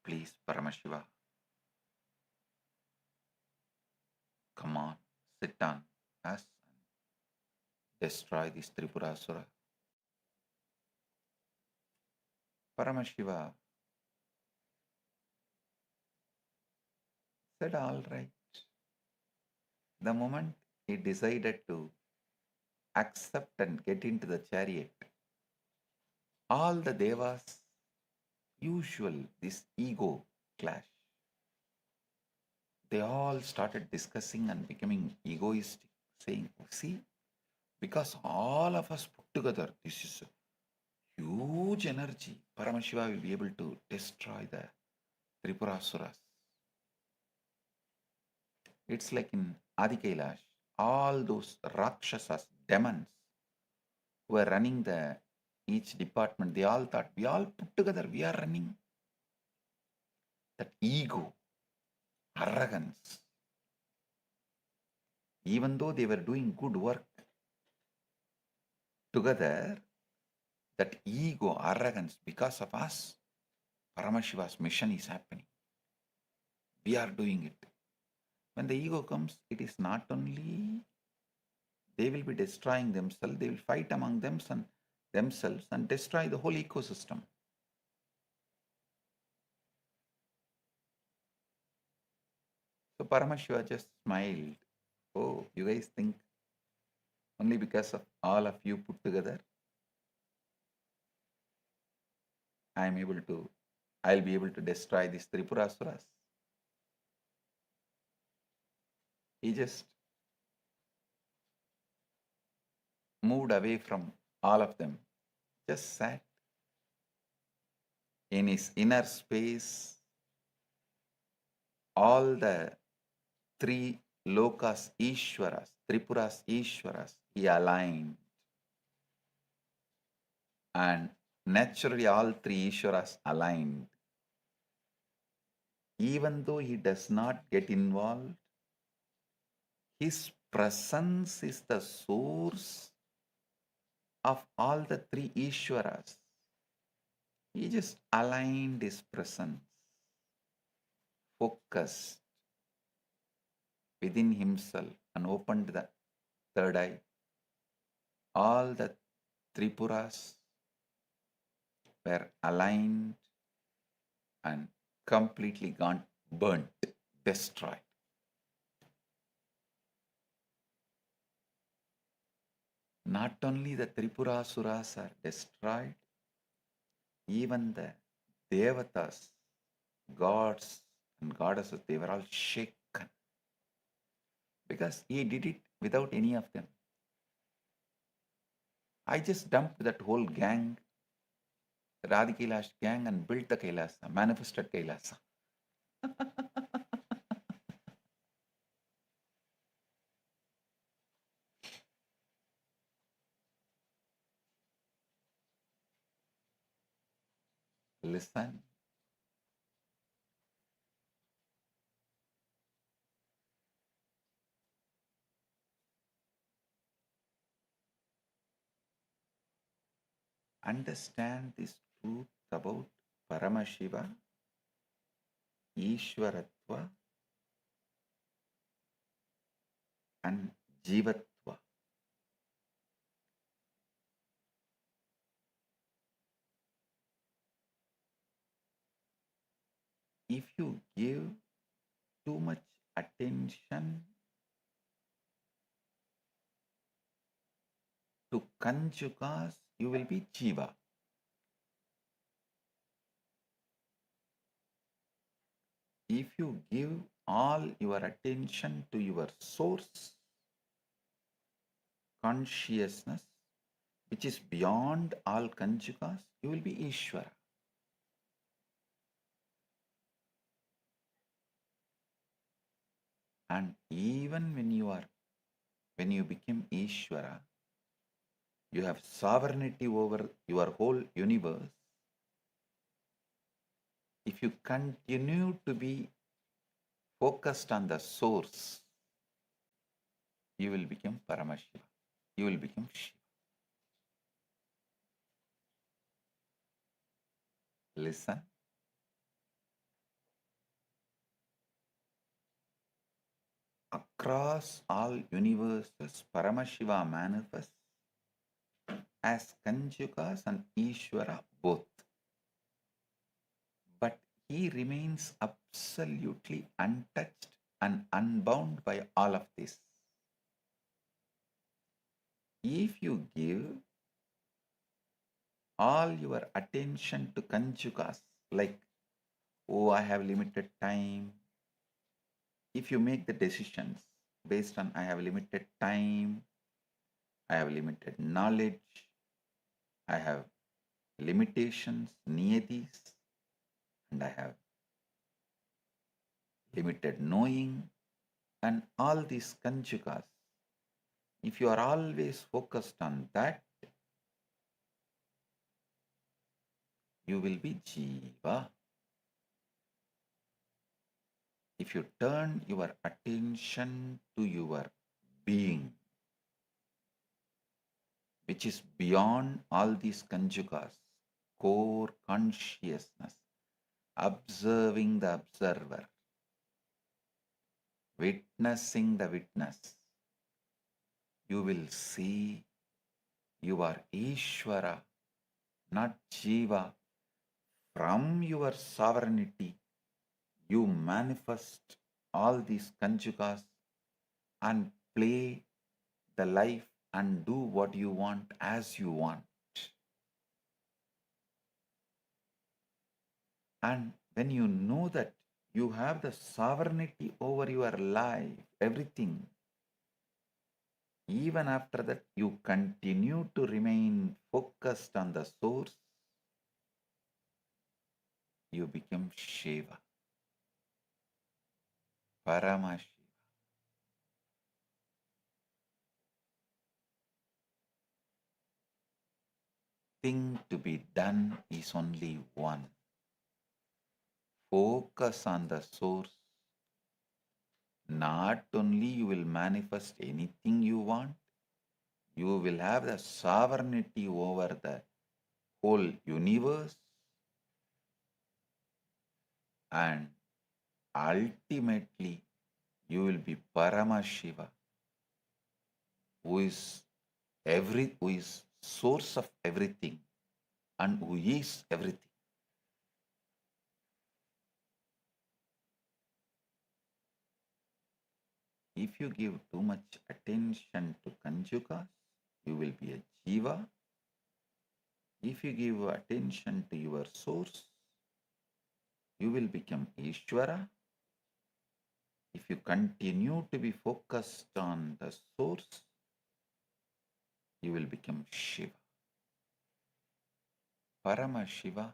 S1: please, Paramashiva, come on, sit on us and destroy this Tripurasura. Paramashiva said, all right. The moment he decided to accept and get into the chariot, all the devas, usual, this ego clash, they all started discussing and becoming egoistic, saying, see, because all of us put together, this is a huge energy. Paramashiva will be able to destroy the Tripurasuras. It's like in Adi Kailash, all those Rakshasas, demons, who are running each department, they all thought, we all put together, we are running. That ego, arrogance, even though they were doing good work together, that ego, arrogance, because of us, Paramashiva's mission is happening. We are doing it. When the ego comes, it is not only they will be destroying themselves, they will fight among themselves and destroy the whole ecosystem. So Paramashiva just smiled. Oh, you guys think only because of all of you put together, I'll be able to destroy these Tripurasuras? He just moved away from all of them, just sat in his inner space. All the three lokas Ishwaras, Tripuras Ishwaras, he aligned. And naturally all three Ishwaras aligned. Even though he does not get involved, his presence is the source of all the three Ishwaras. He just aligned his presence, focused within himself, and opened the third eye. All the Tripuras were aligned and completely gone, burnt, destroyed. Not only the Tripurasuras are destroyed, even the Devatas, gods and goddesses, they were all shaken. Because he did it without any of them. I just dumped that whole gang, the Adi Kailash gang, and built the Kailasa, manifested Kailasa. Listen. Understand this truth about Paramashiva, Ishwaratva, and Jivatva. If you give too much attention to Kanchukas, you will be Jiva. If you give all your attention to your source, consciousness which is beyond all Kanchukas, you will be Ishwara. And even when you become Ishwara, you have sovereignty over your whole universe. If you continue to be focused on the source, you will become Paramashiva. You will become Shiva. Listen. Across all universes, Paramashiva manifests as Kanchukas and Ishwara both. But he remains absolutely untouched and unbound by all of this. If you give all your attention to Kanchukas, like, oh, I have limited time. If you make the decisions based on I have limited time, I have limited knowledge, I have limitations, niyatis, and I have limited knowing, and all these Kanchukas, if you are always focused on that, you will be Jiva. If you turn your attention to your being, which is beyond all these Kanchukas, core consciousness, observing the observer, witnessing the witness, you will see you are Ishwara, not Jiva. From your sovereignty, you manifest all these Kanchukas and play the life and do what you want as you want. And when you know that you have the sovereignty over your life, everything, even after that you continue to remain focused on the source, you become Shiva, Paramashiva. Thing to be done is only one. Focus on the source. Not only you will manifest anything you want, you will have the sovereignty over the whole universe, and ultimately you will be Paramashiva, who is source of everything and who is everything. If you give too much attention to Kanchukas, you will be a Jiva. If you give attention to your source, you will become Ishwara. If you continue to be focused on the source, you will become Shiva. Paramashiva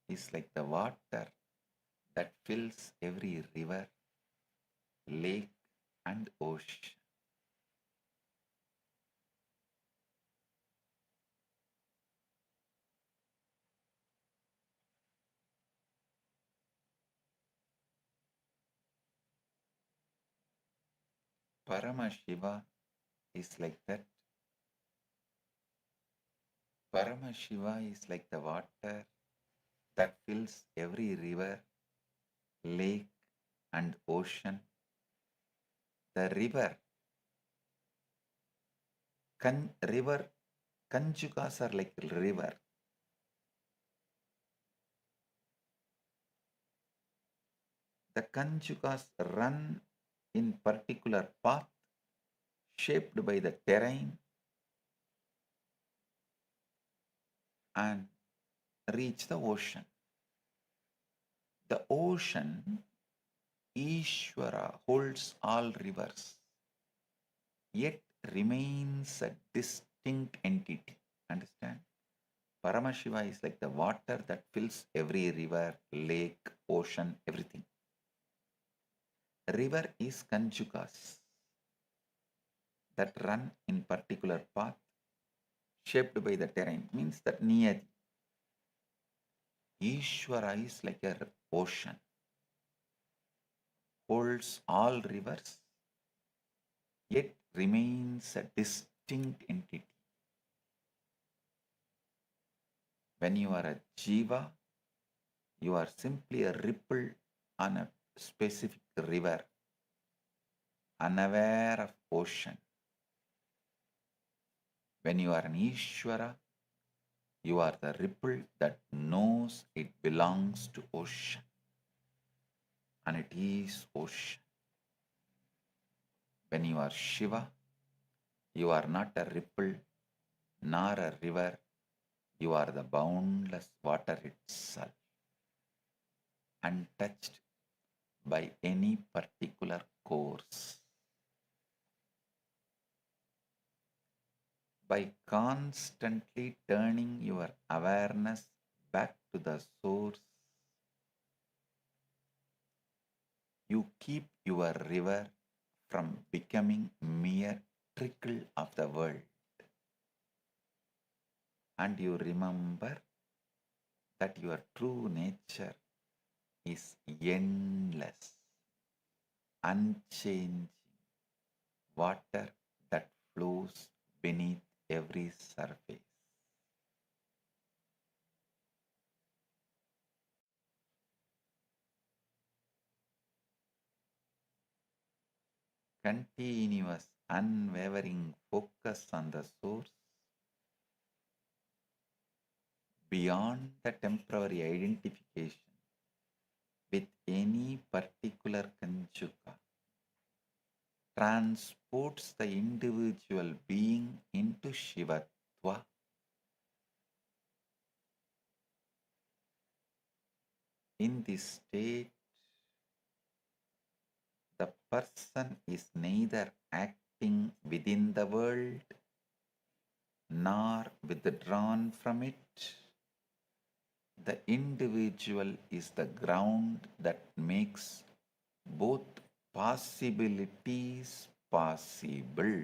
S1: is like the water that fills every river, lake, and ocean. Paramashiva is like that. Paramashiva is like the water that fills every river, lake, and ocean. The river, Kanchukas are like river. The Kanchukas run in particular path shaped by the terrain and reach the ocean. The ocean, Ishwara holds all rivers, yet remains a distinct entity. Understand? Paramashiva is like the water that fills every river, lake, ocean, everything. River is Kanchukas that run in particular path shaped by the terrain, means that Niyati. Ishwara is like a ocean, holds all rivers, yet remains a distinct entity. When you are a Jiva, you are simply a ripple on a specific river, unaware of ocean. When you are an Ishwara, you are the ripple that knows it belongs to ocean, and it is ocean. When you are Shiva, you are not a ripple nor a river, you are the boundless water itself, untouched by any particular course. By constantly turning your awareness back to the source, you keep your river from becoming mere trickle of the world. And you remember that your true nature is endless, unchanging water that flows beneath every surface. Continuous, unwavering focus on the source beyond the temporary identification with any particular Kanchuka transports the individual being into Shivatva. In this state, the person is neither acting within the world nor withdrawn from it. The individual is the ground that makes both possibilities possible.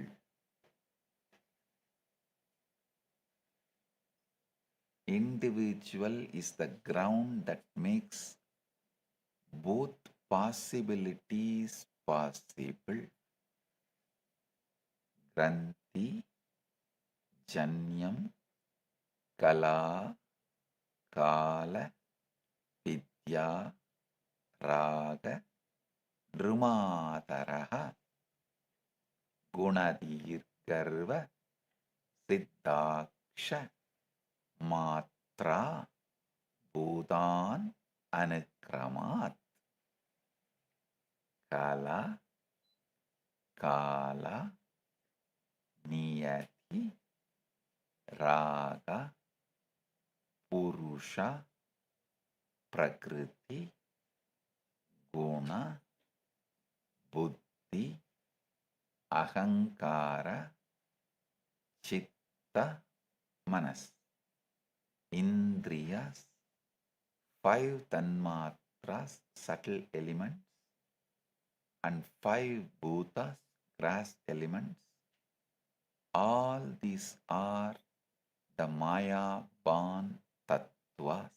S1: Individual is the ground that makes both possibilities possible. Granthi, Janyam, Kala, Kala, Vidya, Raga, Drumataraha, Gunadirgarva, Siddhaksha, Matra, Bhutan, Anukramat. Kala, Kala, Niyati, Raga, Purusha, Prakriti, Guna, Buddhi, Ahankara, Chitta, Manas. Indriyas, 5 tanmatras, subtle elements, and 5 bhutas, grass elements. All these are the Maya born tattvas.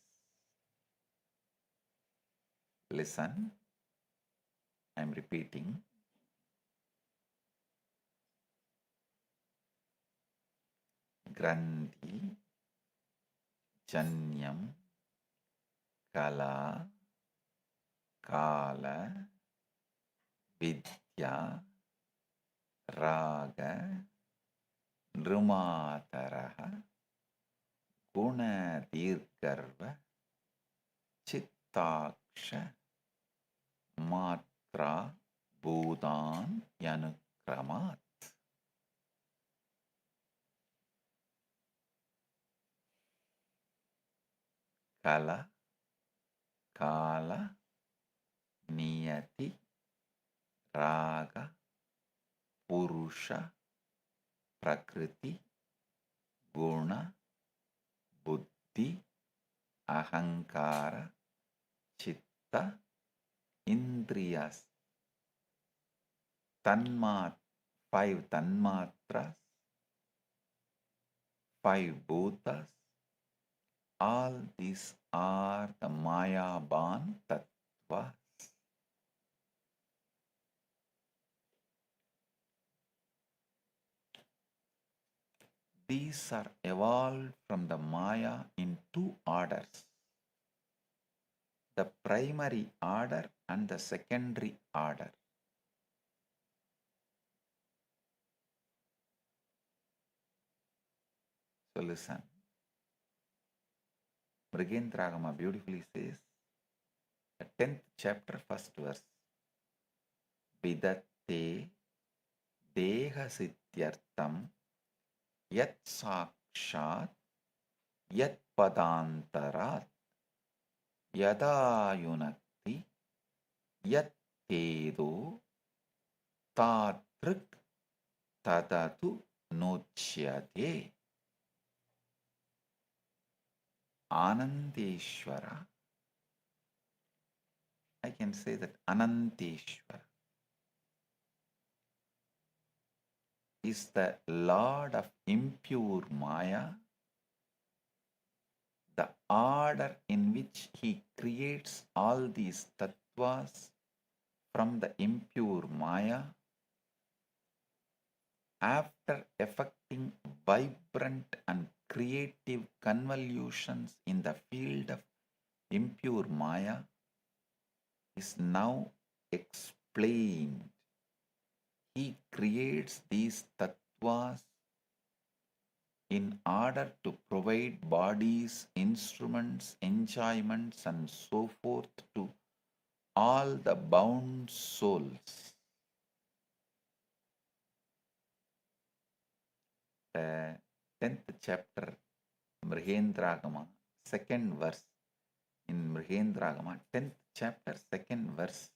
S1: Listen, I am repeating. Granthi, Janyam, Kala, Kala, Vidya, Raga, Drumataraha, Gunadirgarva, Chittaksha, Matra, Bhutan, Yanukramat. Kala, Kala, Niyati, Raga, Purusha, prakriti, guna, buddhi, ahankara, chitta, indriyas, five tanmatras, five bhutas, all these are the Mayaban Tattvas. These are evolved from the Maya in two orders, the primary order and the secondary order. So listen, Mrigendragama beautifully says, the 10th chapter, 1st verse, Vidatte Deha Siddhyartham Yat Sakshat Yat Padantarat Yada Yunakti Yat Tedo Tatrik Tadatu Nochyate. Anandeshwara, I can say that Ananteshwara is the Lord of impure Maya, the order in which he creates all these tattvas from the impure Maya, after effecting vibrant and creative convolutions in the field of impure Maya, is now explained. He creates these tattvas in order to provide bodies, instruments, enjoyments, and so forth to all the bound souls. The 10th chapter, Mrigendragama, 2nd verse in Mrigendragama, 10th chapter, 2nd verse.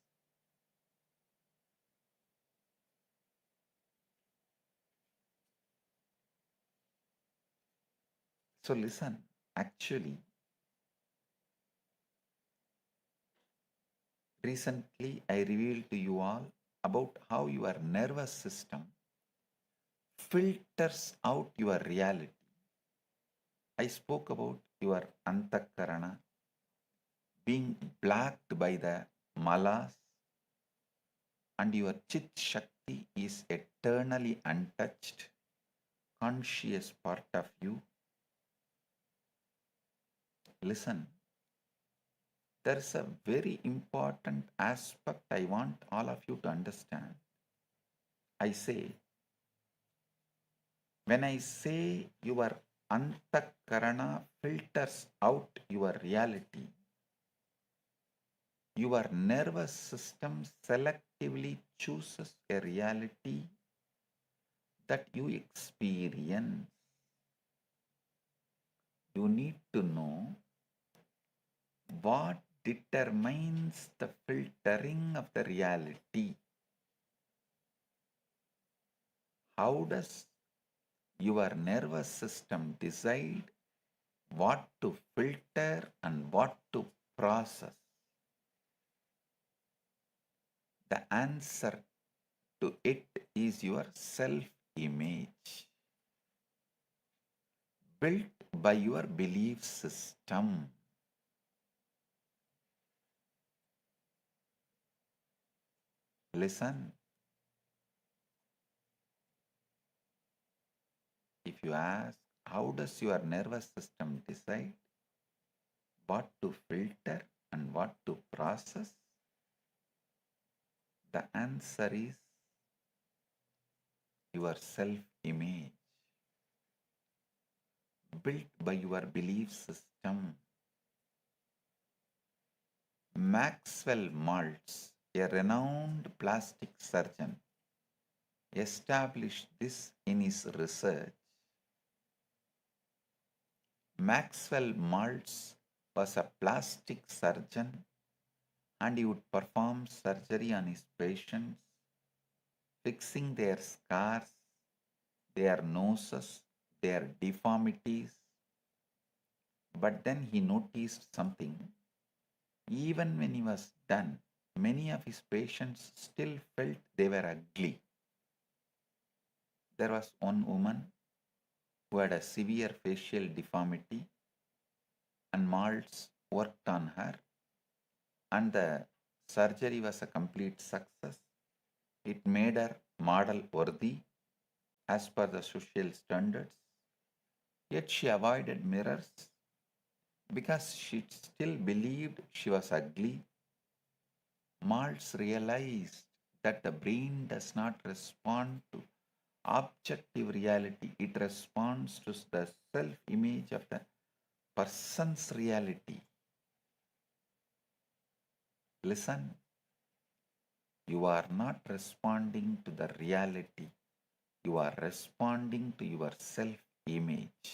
S1: So listen, actually, recently I revealed to you all about how your nervous system filters out your reality. I spoke about your antakarana being blocked by the malas, and your chit shakti is eternally untouched, conscious part of you. Listen, there is a very important aspect I want all of you to understand. I say, when I say your antakarana filters out your reality, your nervous system selectively chooses a reality that you experience. You need to know what determines the filtering of the reality. How does your nervous system decide what to filter and what to process? The answer to it is your self-image, built by your belief system. Listen, if you ask, how does your nervous system decide what to filter and what to process? The answer is your self-image, built by your belief system. Maxwell Maltz, a renowned plastic surgeon, established this in his research. Maxwell Maltz was a plastic surgeon, and he would perform surgery on his patients, fixing their scars, their noses, their deformities. But then he noticed something. Even when he was done, many of his patients still felt they were ugly. There was one woman who had a severe facial deformity, and molds worked on her, and the surgery was a complete success. It made her model worthy as per the social standards. Yet she avoided mirrors because she still believed she was ugly. Maltz realized that the brain does not respond to objective reality, it responds to the self-image of the person's reality. Listen, you are not responding to the reality, you are responding to your self-image,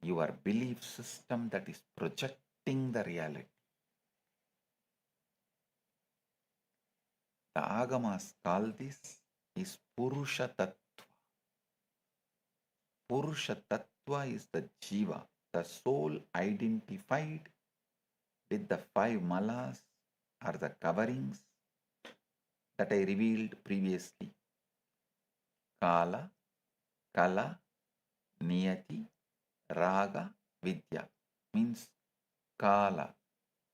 S1: your belief system that is projecting the reality. The Agamas call this is Purusha Tattva. Purusha Tattva is the Jiva, the soul identified with the 5 malas or the coverings that I revealed previously. Kala, Kala, Niyati, Raga, Vidya means Kala,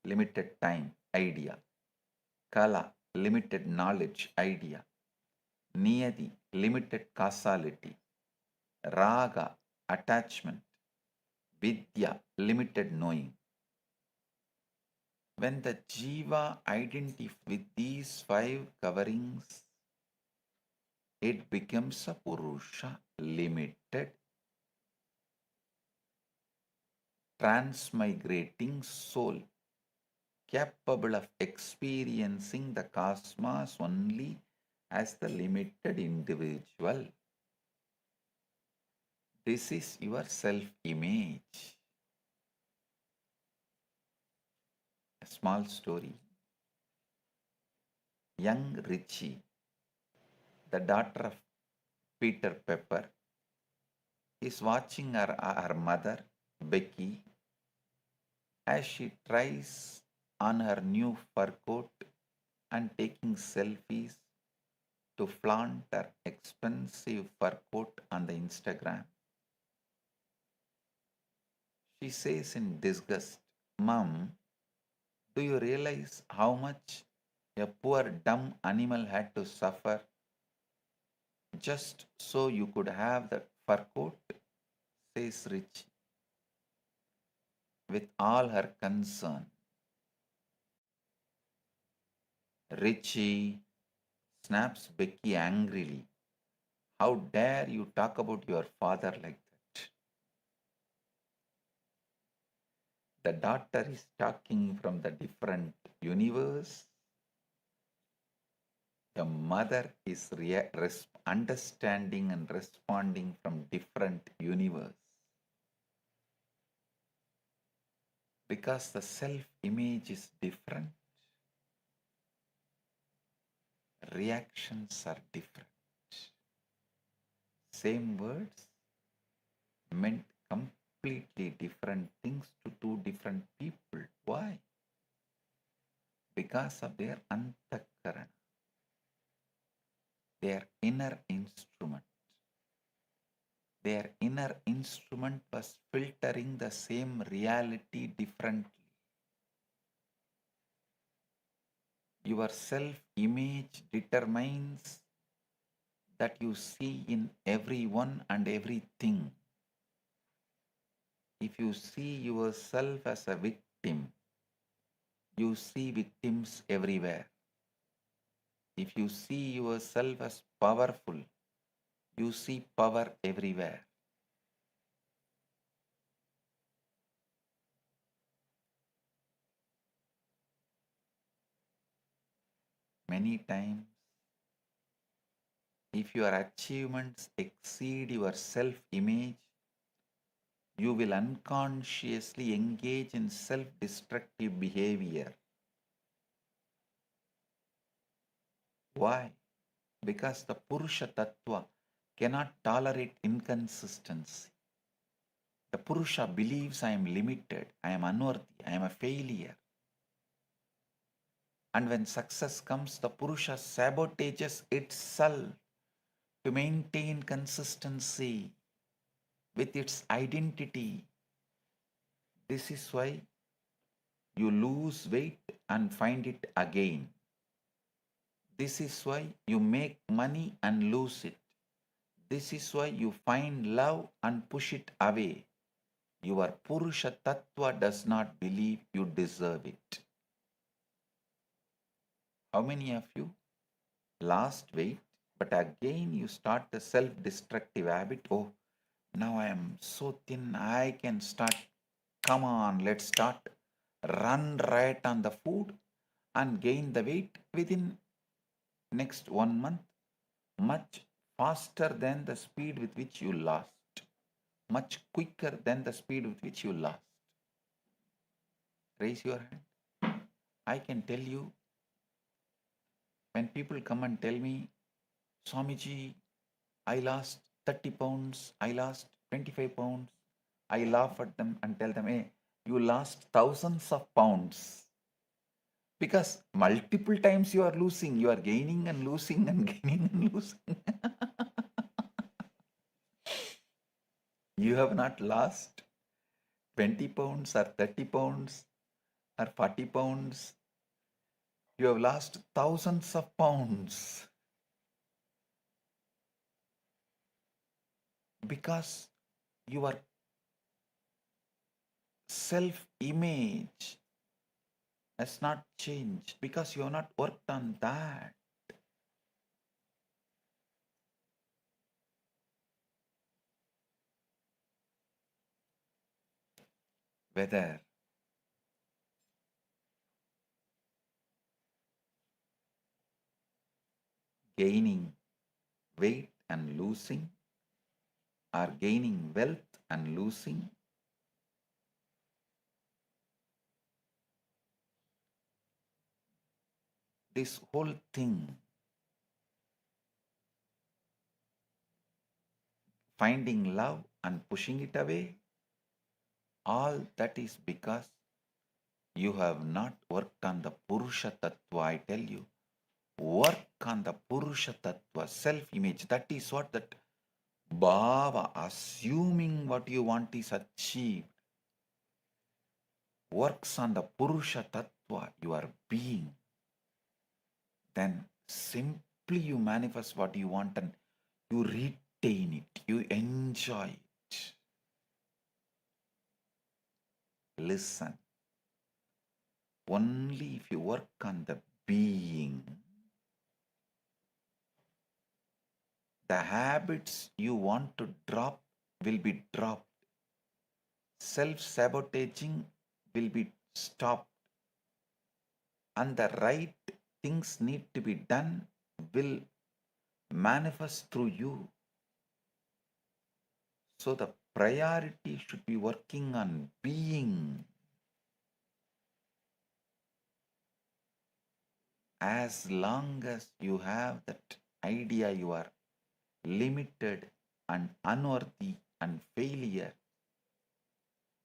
S1: limited time, idea. Kala, limited knowledge, idea. Niyati, limited causality. Raga, attachment. Vidya, limited knowing. When the Jiva identifies with these 5 coverings, it becomes a Purusha, limited, transmigrating soul, capable of experiencing the cosmos only as the limited individual. This is your self-image. A small story. Young Richie, the daughter of Peter Pepper, is watching her mother, Becky, as she tries on her new fur coat and taking selfies to flaunt her expensive fur coat on the Instagram. She says in disgust, "Mom, do you realize how much a poor dumb animal had to suffer just so you could have the fur coat?" says Richie with all her concern. "Richie," snaps Becky angrily, "how dare you talk about your father like that?" The daughter is talking from the different universe. The mother is understanding and responding from different universe. Because the self-image is different, reactions are different. Same words meant completely different things to 2 different people. Why? Because of their antakarana, their inner instrument. Their inner instrument was filtering the same reality differently. Your self-image determines that you see in everyone and everything. If you see yourself as a victim, you see victims everywhere. If you see yourself as powerful, you see power everywhere. Many times, if your achievements exceed your self-image, you will unconsciously engage in self-destructive behavior. Why? Because the Purusha Tattva cannot tolerate inconsistency. The Purusha believes I am limited, I am unworthy, I am a failure. And when success comes, the Purusha sabotages itself to maintain consistency with its identity. This is why you lose weight and find it again. This is why you make money and lose it. This is why you find love and push it away. Your Purusha Tattva does not believe you deserve it. How many of you lost weight, but again you start the self-destructive habit? Oh, now I am so thin, I can start. Come on, let's start. Run right on the food and gain the weight within next 1 month, much faster than the speed with which you lost, much quicker than the speed with which you lost. Raise your hand. I can tell you, when people come and tell me, Swamiji, I lost 30 pounds, I lost 25 pounds, I laugh at them and tell them, hey, you lost thousands of pounds. Because multiple times you are losing, you are gaining and losing and gaining and losing. You have not lost 20 pounds or 30 pounds or 40 pounds. You have lost thousands of pounds. Because your self-image has not changed, because you have not worked on that. Whether gaining weight and losing, or gaining wealth and losing, this whole thing, finding love and pushing it away, all that is because you have not worked on the Purusha Tattva. I tell you, work on the Purusha Tattva, self-image. That is what that Bhava, assuming what you want is achieved, works on the Purusha Tattva, your being. Then simply you manifest what you want and you retain it, you enjoy it. Listen, only if you work on the being, the habits you want to drop will be dropped. Self-sabotaging will be stopped. And the right things need to be done will manifest through you. So the priority should be working on being. As long as you have that idea you are limited and unworthy and failure,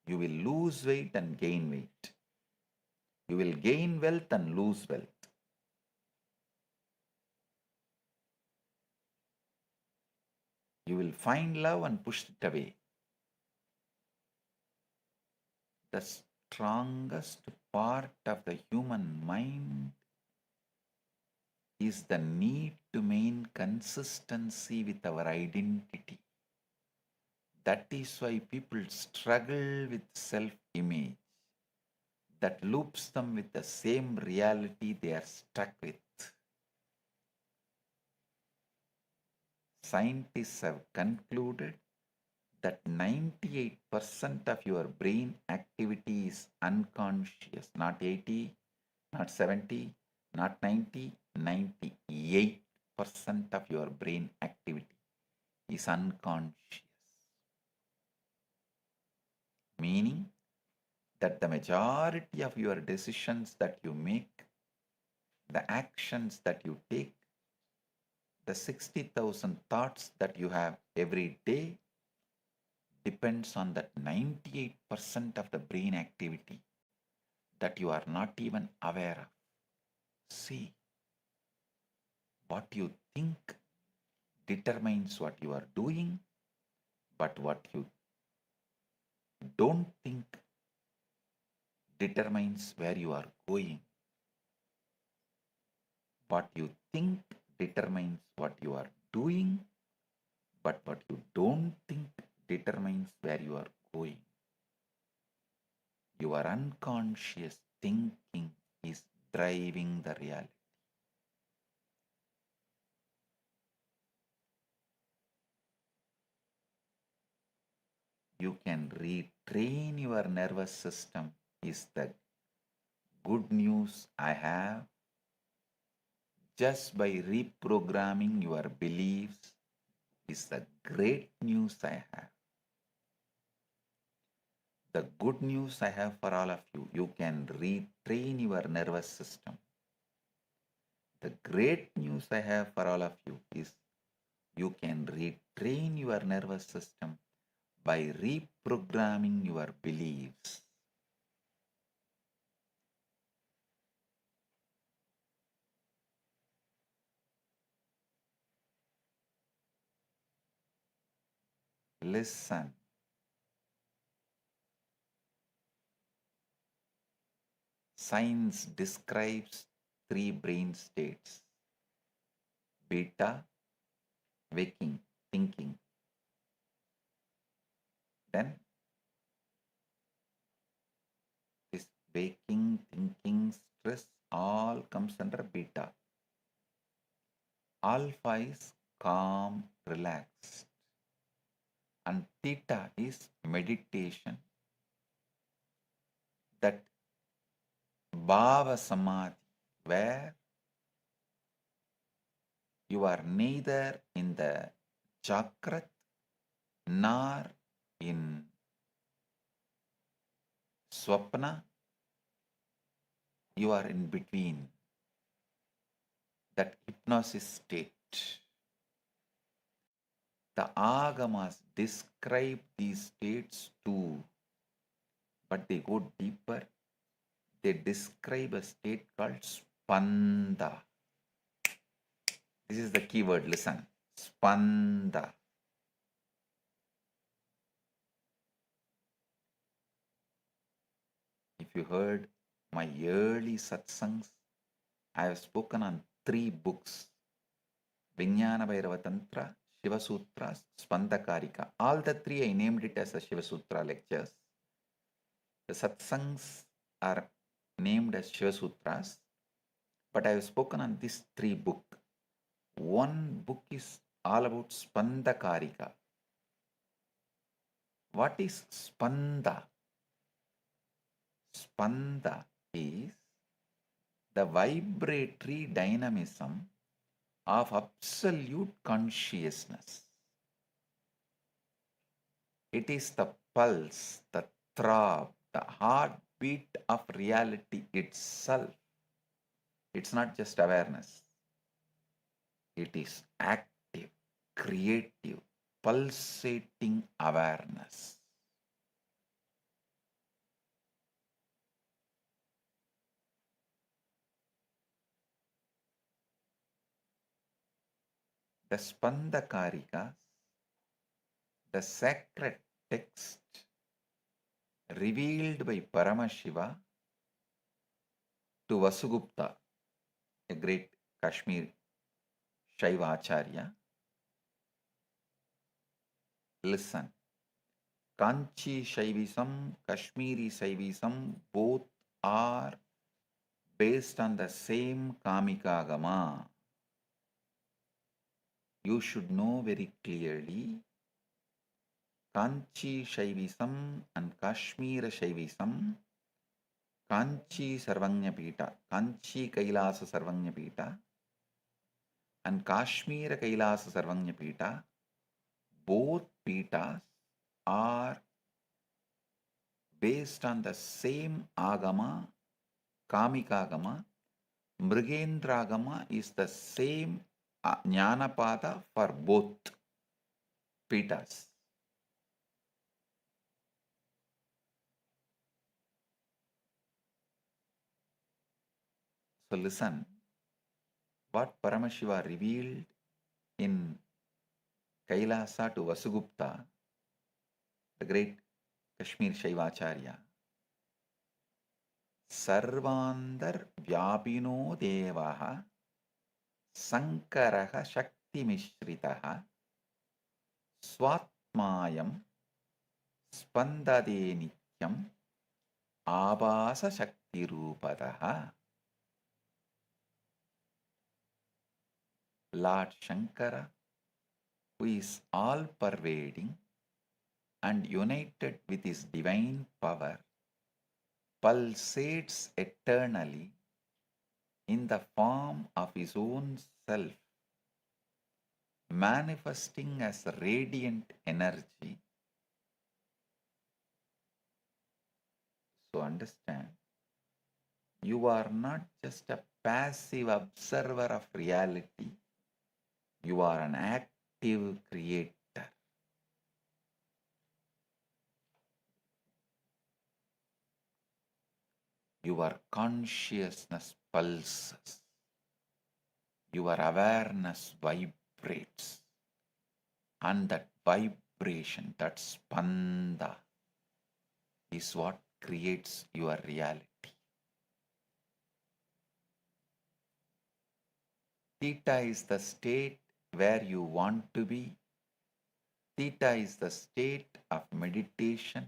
S1: you will lose weight and gain weight. You will gain wealth and lose wealth. You will find love and push it away. The strongest part of the human mind is the need to maintain consistency with our identity. That is why people struggle with self-image. That loops them with the same reality they are stuck with. Scientists have concluded that 98% of your brain activity is unconscious. Not 80, not 70, not 90, 98% of your brain activity is unconscious. Meaning that the majority of your decisions that you make, the actions that you take, the 60,000 thoughts that you have every day depends on that 98% of the brain activity that you are not even aware of. See, what you think determines what you are doing, but what you don't think determines where you are going. What you think determines what you are doing, but what you don't think determines where you are going. Your unconscious thinking is driving the reality. You can retrain your nervous system is the good news I have. Just by reprogramming your beliefs is the great news I have. The good news I have for all of you, you can retrain your nervous system. The great news I have for all of you is you can retrain your nervous system by reprogramming your beliefs. Listen. Science describes 3 brain states: beta, waking, thinking. Then this waking, thinking, stress all comes under beta. Alpha is calm, relaxed. And theta is meditation. That Bhava Samadhi, where you are neither in the Jagrat nor in Swapna, you are in between. That hypnosis state. The Agamas describe these states too, but they go deeper. They describe a state called Spanda. This is the key word, listen. Spanda. If you heard my early satsangs, I have spoken on 3 books: Vijnana Bhairava Tantra, Shivatva, Spandakarika. All the 3 I named it as a Shivatva lectures. The satsangs are named as Shivatras, but I have spoken on these 3 books. One book is all about Spandakarika. What is Spanda? Spanda is the vibratory dynamism of absolute consciousness. It is the pulse, the throb, the heartbeat of reality itself. It's not just awareness. It is active, creative, pulsating awareness. The Spandakarikas, the sacred text revealed by Paramashiva to Vasugupta, a great Kashmir Shaiva Acharya. Listen. Kanchi Shaivism, Kashmiri Shaivism, both are based on the same Kamika Agama. You should know very clearly, Kanchi Shaivism and Kashmir Shaivism, Kanchi Sarvanya Pita, Kanchi Kailasa Sarvanya Pita, and Kashmir Kailasa Sarvanya Pita, both Pitas are based on the same Agama, Kamika Agama. Mrigendra Agama is the same Jnanapada for both Pitas. So listen, what Paramashiva revealed in Kailasa to Vasugupta, the great Kashmir Shaivacharya. Sarvandar Vyapino Devaha Sankaraha Shakti Mishritaha Swatmayam Spandade Nityam Abhasa Shakti Rupadaha. Lord Shankara, who is all-pervading and united with his divine power, pulsates eternally in the form of his own self, manifesting as radiant energy. So understand, you are not just a passive observer of reality, you are an active creator. Your consciousness pulses, your awareness vibrates, and that vibration, that spanda, is what creates your reality. Theta is the state where you want to be. Theta is the state of meditation,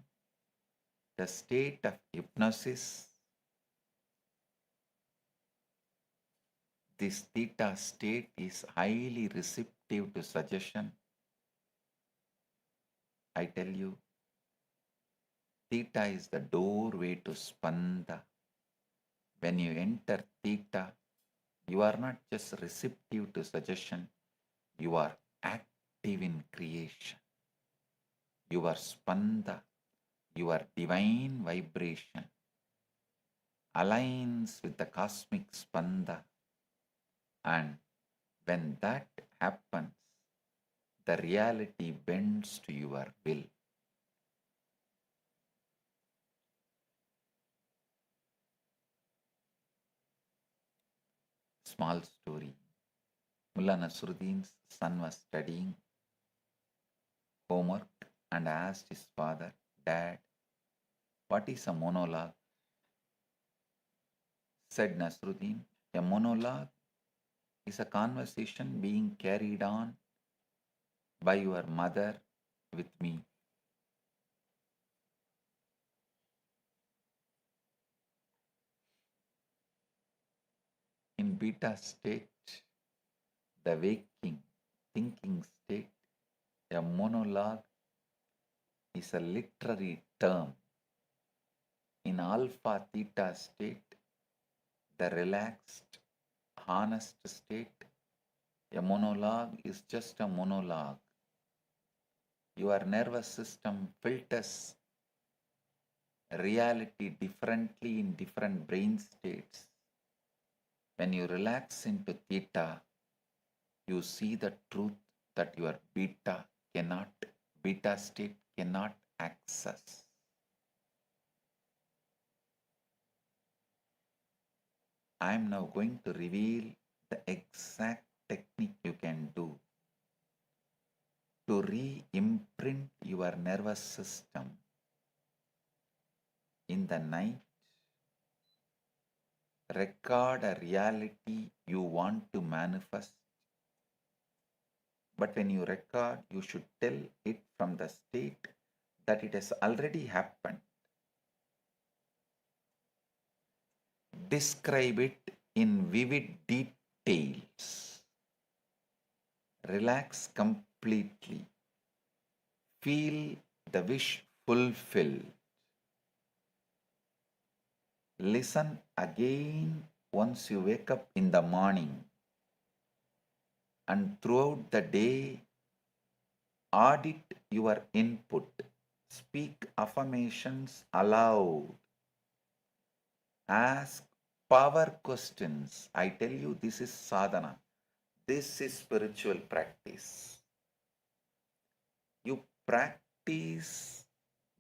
S1: the state of hypnosis. This theta state is highly receptive to suggestion. I tell you, theta is the doorway to spanda. When you enter theta, you are not just receptive to suggestion, you are active in creation. Your spanda, your divine vibration, aligns with the cosmic spanda, and when that happens, the reality bends to your will. Small story. Mullah Nasruddin's son was studying homework and asked his father, "Dad, what is a monologue?" Said Nasruddin, "A monologue is a conversation being carried on by your mother with me." In beta state, the waking, thinking state, a monologue is a literary term. In alpha theta state, the relaxed, honest state, a monologue is just a monologue. Your nervous system filters reality differently in different brain states. When you relax into theta, you see the truth that your beta state cannot access. I am now going to reveal the exact technique you can do to re-imprint your nervous system in the night. Record a reality you want to manifest, but when you record, you should tell it from the state that it has already happened. Describe it in vivid details. Relax completely. Feel the wish fulfilled. Listen again once you wake up in the morning, and throughout the day, audit your input. Speak affirmations aloud. Ask power questions. I tell you, this is sadhana. This is spiritual practice. You practice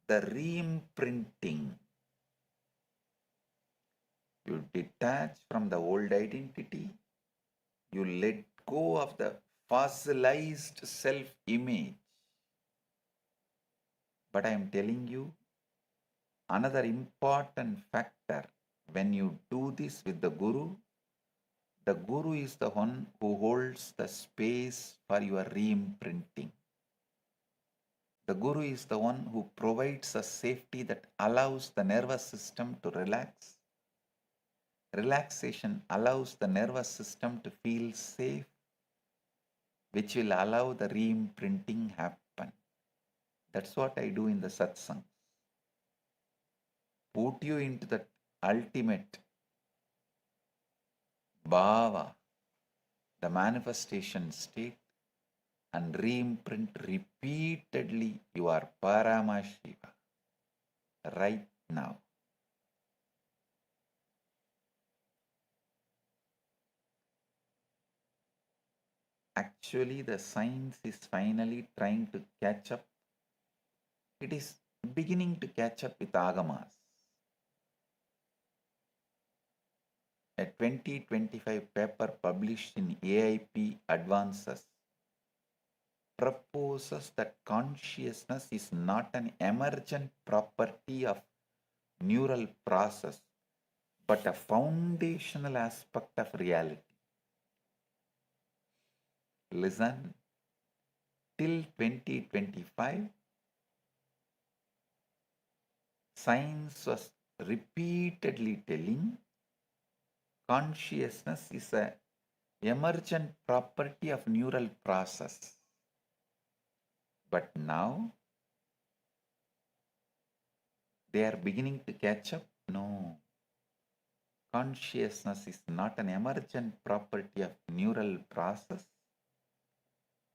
S1: the re-imprinting. You detach from the old identity. You let go of the fossilized self-image. But I am telling you, another important factor, when you do this with the Guru is the one who holds the space for your re-imprinting. The Guru is the one who provides a safety that allows the nervous system to relax. Relaxation allows the nervous system to feel safe, which will allow the re-imprinting happen. That's what I do in the Satsang. Put you into that ultimate bhava, the manifestation state, and re-imprint repeatedly your Paramashiva right now. Actually, the science is finally trying to catch up. It is beginning to catch up with Agamas. A 2025 paper published in AIP Advances proposes that consciousness is not an emergent property of neural process, but a foundational aspect of reality. Listen, till 2025, science was repeatedly telling consciousness is an emergent property of neural process. But now, they are beginning to catch up. No, consciousness is not an emergent property of neural process,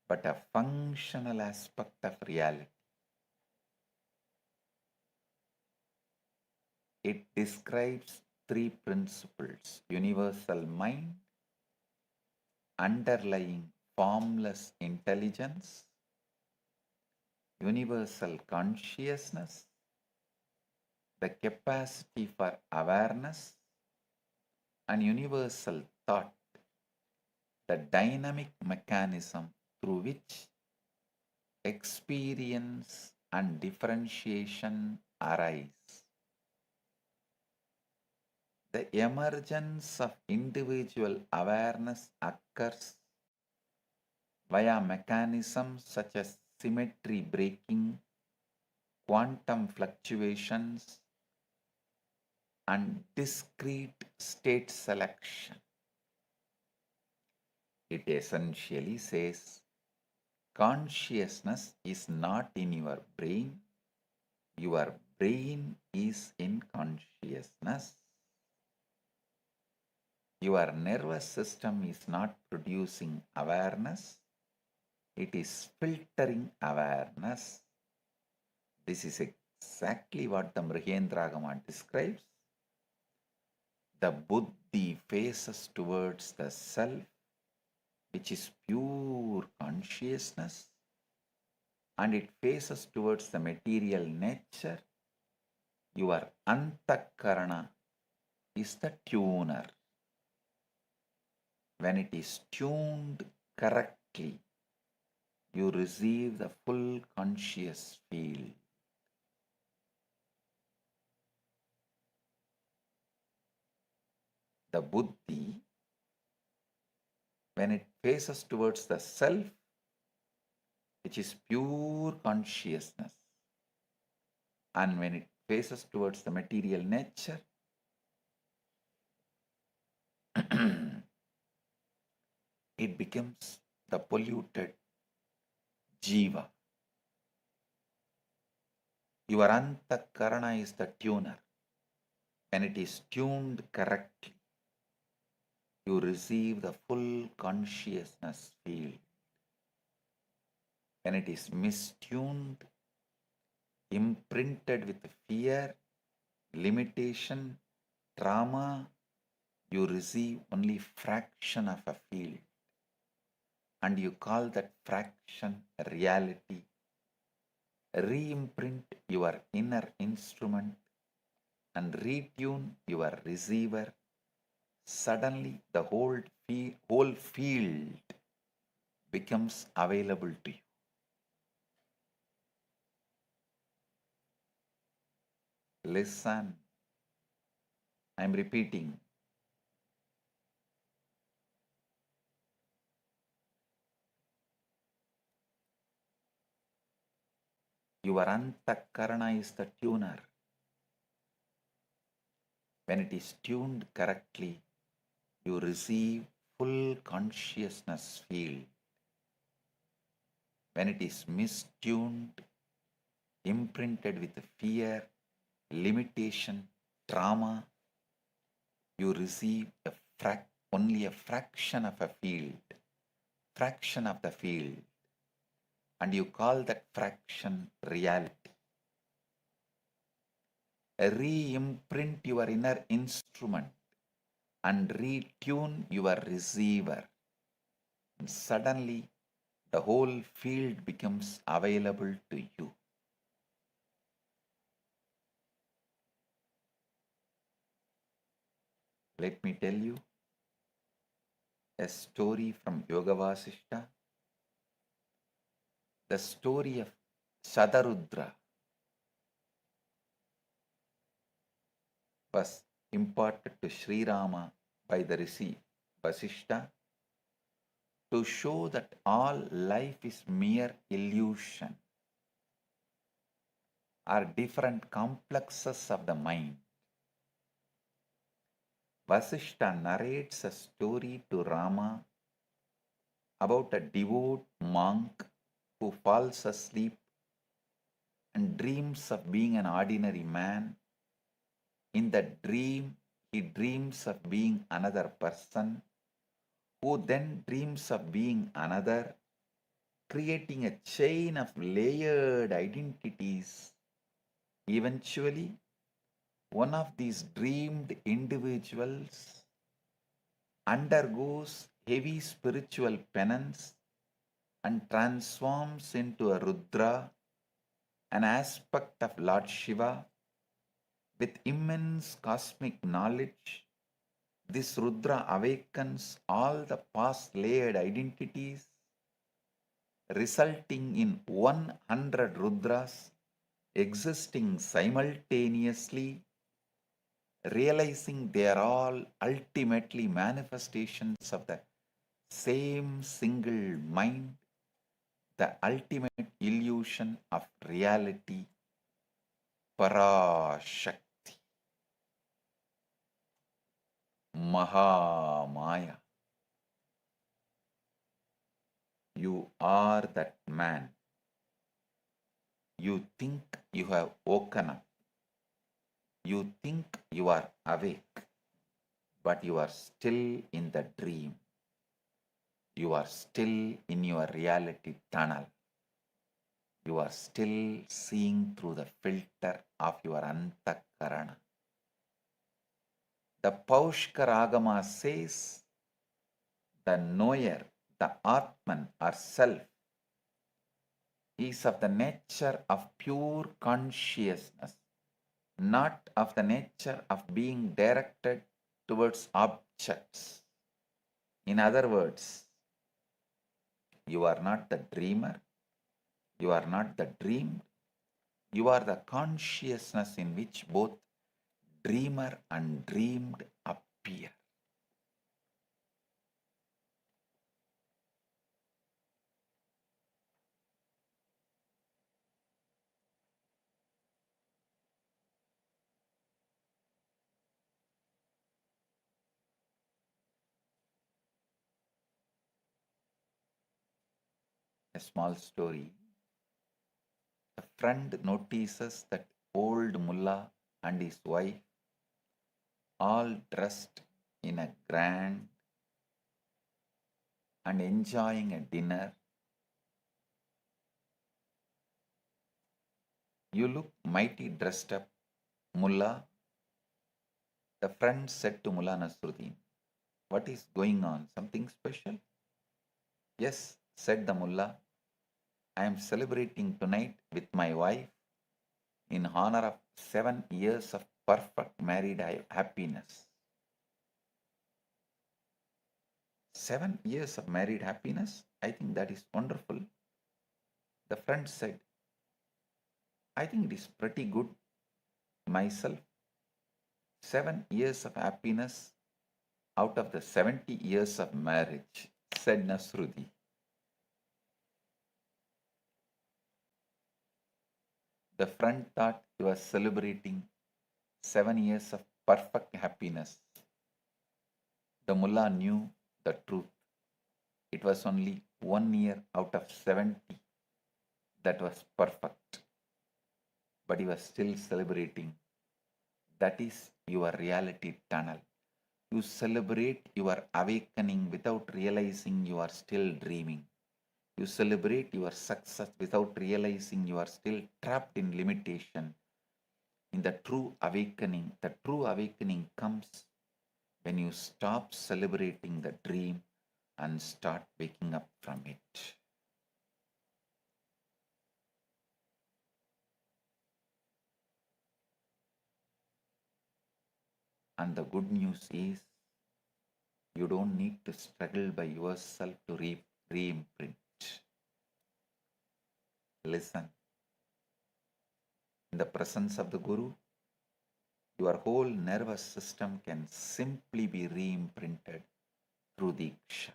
S1: but a functional aspect of reality. It describes three principles: universal mind, underlying formless intelligence, universal consciousness, the capacity for awareness, and universal thought, the dynamic mechanism through which experience and differentiation arise. The emergence of individual awareness occurs via mechanisms such as symmetry breaking, quantum fluctuations, and discrete state selection. It essentially says consciousness is not in your brain is in consciousness. Your nervous system is not producing awareness, it is filtering awareness. This is exactly what the Mrigendragama describes. The buddhi faces towards the self, which is pure consciousness, and it faces towards the material nature. Your antakarana is the tuner. When it is tuned correctly, you receive the full conscious field. The buddhi, when it faces towards the self, which is pure consciousness, and when it faces towards the material nature, it becomes the polluted jiva. Your antakarana is the tuner. When it is tuned correctly, you receive the full consciousness field. When it is mistuned, imprinted with fear, limitation, trauma, you receive only fraction of a field. and you call that fraction reality, re-imprint your inner instrument and retune your receiver, suddenly the whole field becomes available to you. Listen, I am repeating. Your antakarana is the tuner. When it is tuned correctly, you receive full consciousness field. When it is mistuned, imprinted with fear, limitation, trauma, you receive only a fraction of a field, fraction of the field, and you call that fraction reality. Re-imprint your inner instrument and retune your receiver. And suddenly, the whole field becomes available to you. Let me tell you a story from Yoga Vasishta, the story of Shadarudra was imparted to Sri Rama by the Rishi Vasishta to show that all life is mere illusion or different complexes of the mind. Vasishta narrates a story to Rama about a devout monk who falls asleep and dreams of being an ordinary man. In that dream, he dreams of being another person, who then dreams of being another, creating a chain of layered identities. Eventually, one of these dreamed individuals undergoes heavy spiritual penance and transforms into a Rudra, an aspect of Lord Shiva. With immense cosmic knowledge, this Rudra awakens all the past layered identities, resulting in 100 Rudras existing simultaneously, realizing they are all ultimately manifestations of the same single mind, the ultimate illusion of reality, Parashakti, Mahamaya. You are that man. You think you have woken up. You think you are awake, but you are still in the dream. You are still in your reality tunnel. You are still seeing through the filter of your antakarana. The Paushkaragama says the knower, the Atman or self, is of the nature of pure consciousness, not of the nature of being directed towards objects. In other words, you are not the dreamer, you are not the dreamed, you are the consciousness in which both dreamer and dreamed appear. A small story. A friend notices that old mullah and his wife, all dressed in a grand and enjoying a dinner. You look mighty dressed up, mullah. The friend said to Mullah Nasruddin, what is going on? Something special? Yes, said the mullah, I am celebrating tonight with my wife in honor of 7 years of perfect married happiness. 7 years of married happiness? I think that is wonderful. The friend said, I think it is pretty good myself. 7 years of happiness out of the 70 years of marriage, said Nasruddin. The friend thought he was celebrating 7 years of perfect happiness. The mullah knew the truth. It was only 1 year out of 70 that was perfect. But he was still celebrating. That is your reality tunnel. You celebrate your awakening without realizing you are still dreaming. You celebrate your success without realizing you are still trapped in limitation. In the true awakening comes when you stop celebrating the dream and start waking up from it. And the good news is, you don't need to struggle by yourself to re-imprint. Listen. In the presence of the Guru, your whole nervous system can simply be re-imprinted through Diksha.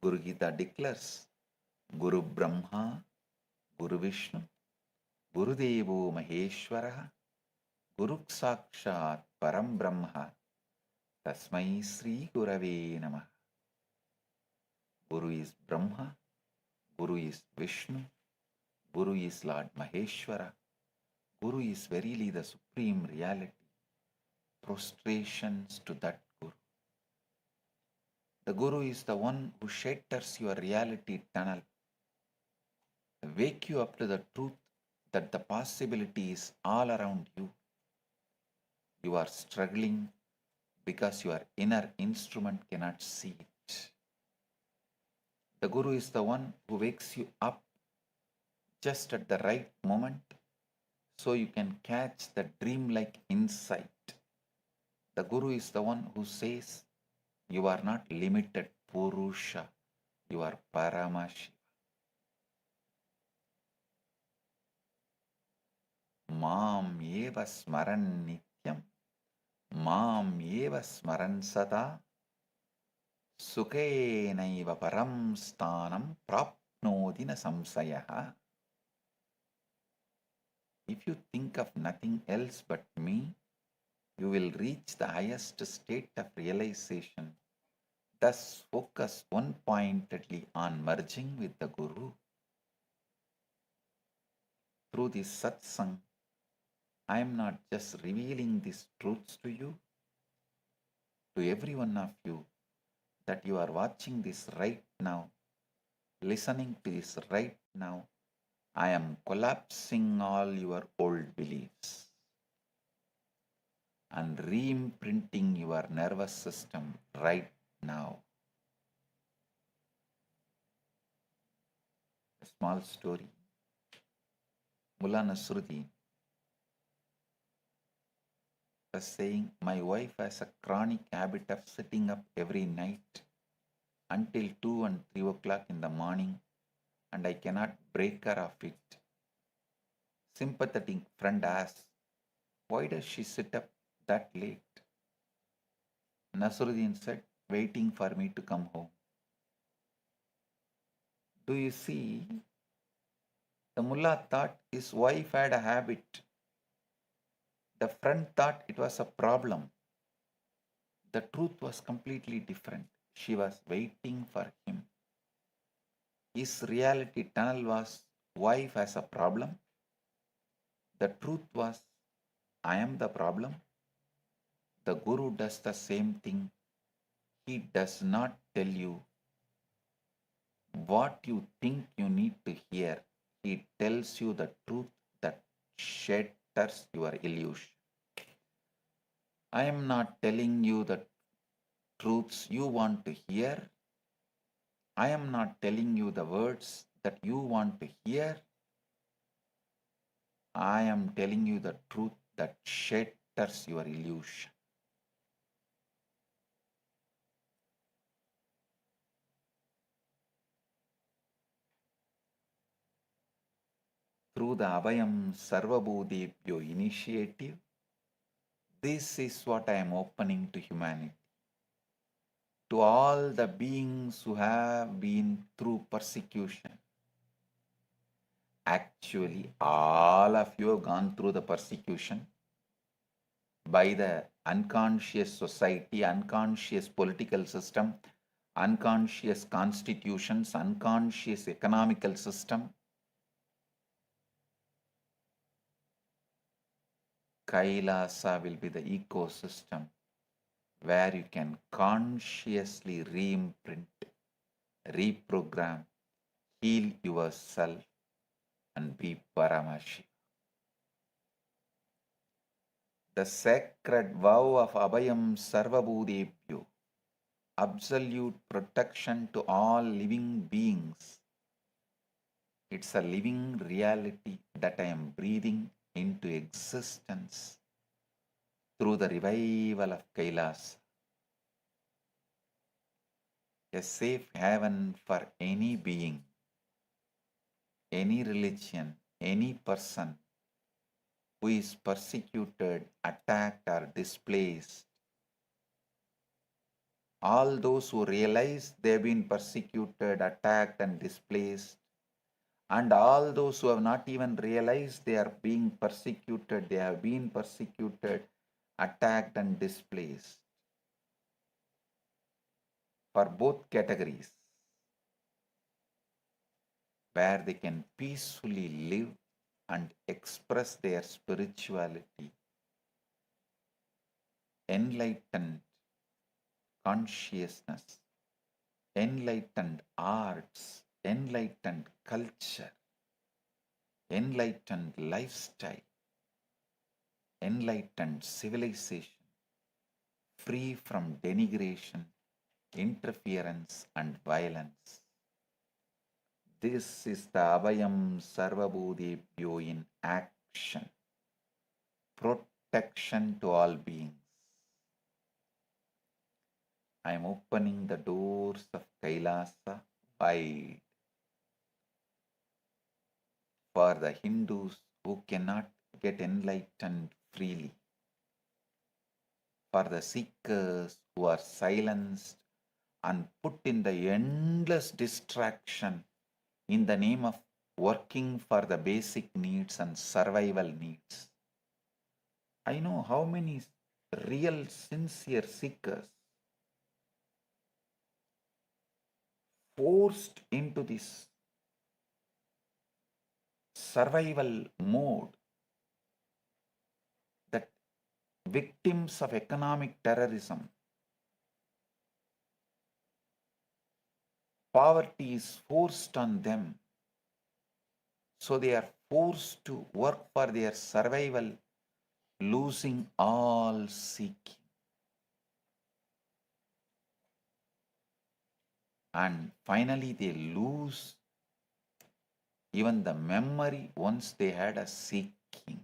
S1: Guru Gita declares, Guru Brahma, Guru Vishnu, Guru Devo Maheshwara, Guru Sakshat Param Brahma, Tasmai Sri Gurave Namah. Guru is Brahma, Guru is Vishnu, Guru is Lord Maheshwara, Guru is verily the supreme reality. Prostrations to that Guru. The Guru is the one who shatters your reality tunnel, wake you up to the truth that the possibility is all around you. You are struggling because your inner instrument cannot see it. The Guru is the one who wakes you up just at the right moment so you can catch the dreamlike insight. The Guru is the one who says, you are not limited Purusha, you are Paramashiva. Mam eva smaran nityam, mam eva smaran sada, sukhenaiva param sthanam prapnoti na samsayaha. If you think of nothing else but me, you will reach the highest state of realization. Thus, focus one-pointedly on merging with the Guru. Through this Satsang, I am not just revealing these truths to you, to every one of you, that you are watching this right now, listening to this right now. I am collapsing all your old beliefs and re-imprinting your nervous system right now. A small story. Mullah Nasruddin was saying, my wife has a chronic habit of sitting up every night until 2 and 3 o'clock in the morning, and I cannot break her of it. Sympathetic friend asked, why does she sit up that late? Nasruddin said, waiting for me to come home. Do you see? The mullah thought his wife had a habit. The friend thought it was a problem. The truth was completely different. She was waiting for him. His reality tunnel was, wife has a problem. The truth was, I am the problem. The Guru does the same thing. He does not tell you what you think you need to hear. He tells you the truth that shatters your illusion. I am not telling you that truths you want to hear. I am not telling you the words that you want to hear. I am telling you the truth that shatters your illusion. Through the Abhayam Sarvabhutebhyo initiative, this is what I am opening to humanity. To all the beings who have been through persecution. Actually, all of you have gone through the persecution by the unconscious society, unconscious political system, unconscious constitutions, unconscious economical system. Kailasa will be the ecosystem where you can consciously re-imprint, reprogram, heal yourself and be Paramashiva. The sacred vow of Abhayam Sarvabhutebhyo, absolute protection to all living beings. It's a living reality that I am breathing into existence through the revival of Kailasa. A safe haven for any being, any religion, any person who is persecuted, attacked or displaced. All those who realize they have been persecuted, attacked and displaced, and all those who have not even realized they are being persecuted, they have been persecuted, attacked and displaced. For both categories, where they can peacefully live and express their spirituality, enlightened consciousness, enlightened arts, enlightened culture, enlightened lifestyle, enlightened civilization, free from denigration, interference and violence. This is the Abhayam Sarvabhutebhyo in action. Protection to all beings. I am opening the doors of Kailasa wide for the Hindus who cannot get enlightened freely, for the seekers who are silenced and put in the endless distraction in the name of working for the basic needs and survival needs. I know how many real sincere seekers forced into this survival mode, that victims of economic terrorism, poverty is forced on them, so they are forced to work for their survival, losing all seeking. And finally they lose even the memory once they had a seeking.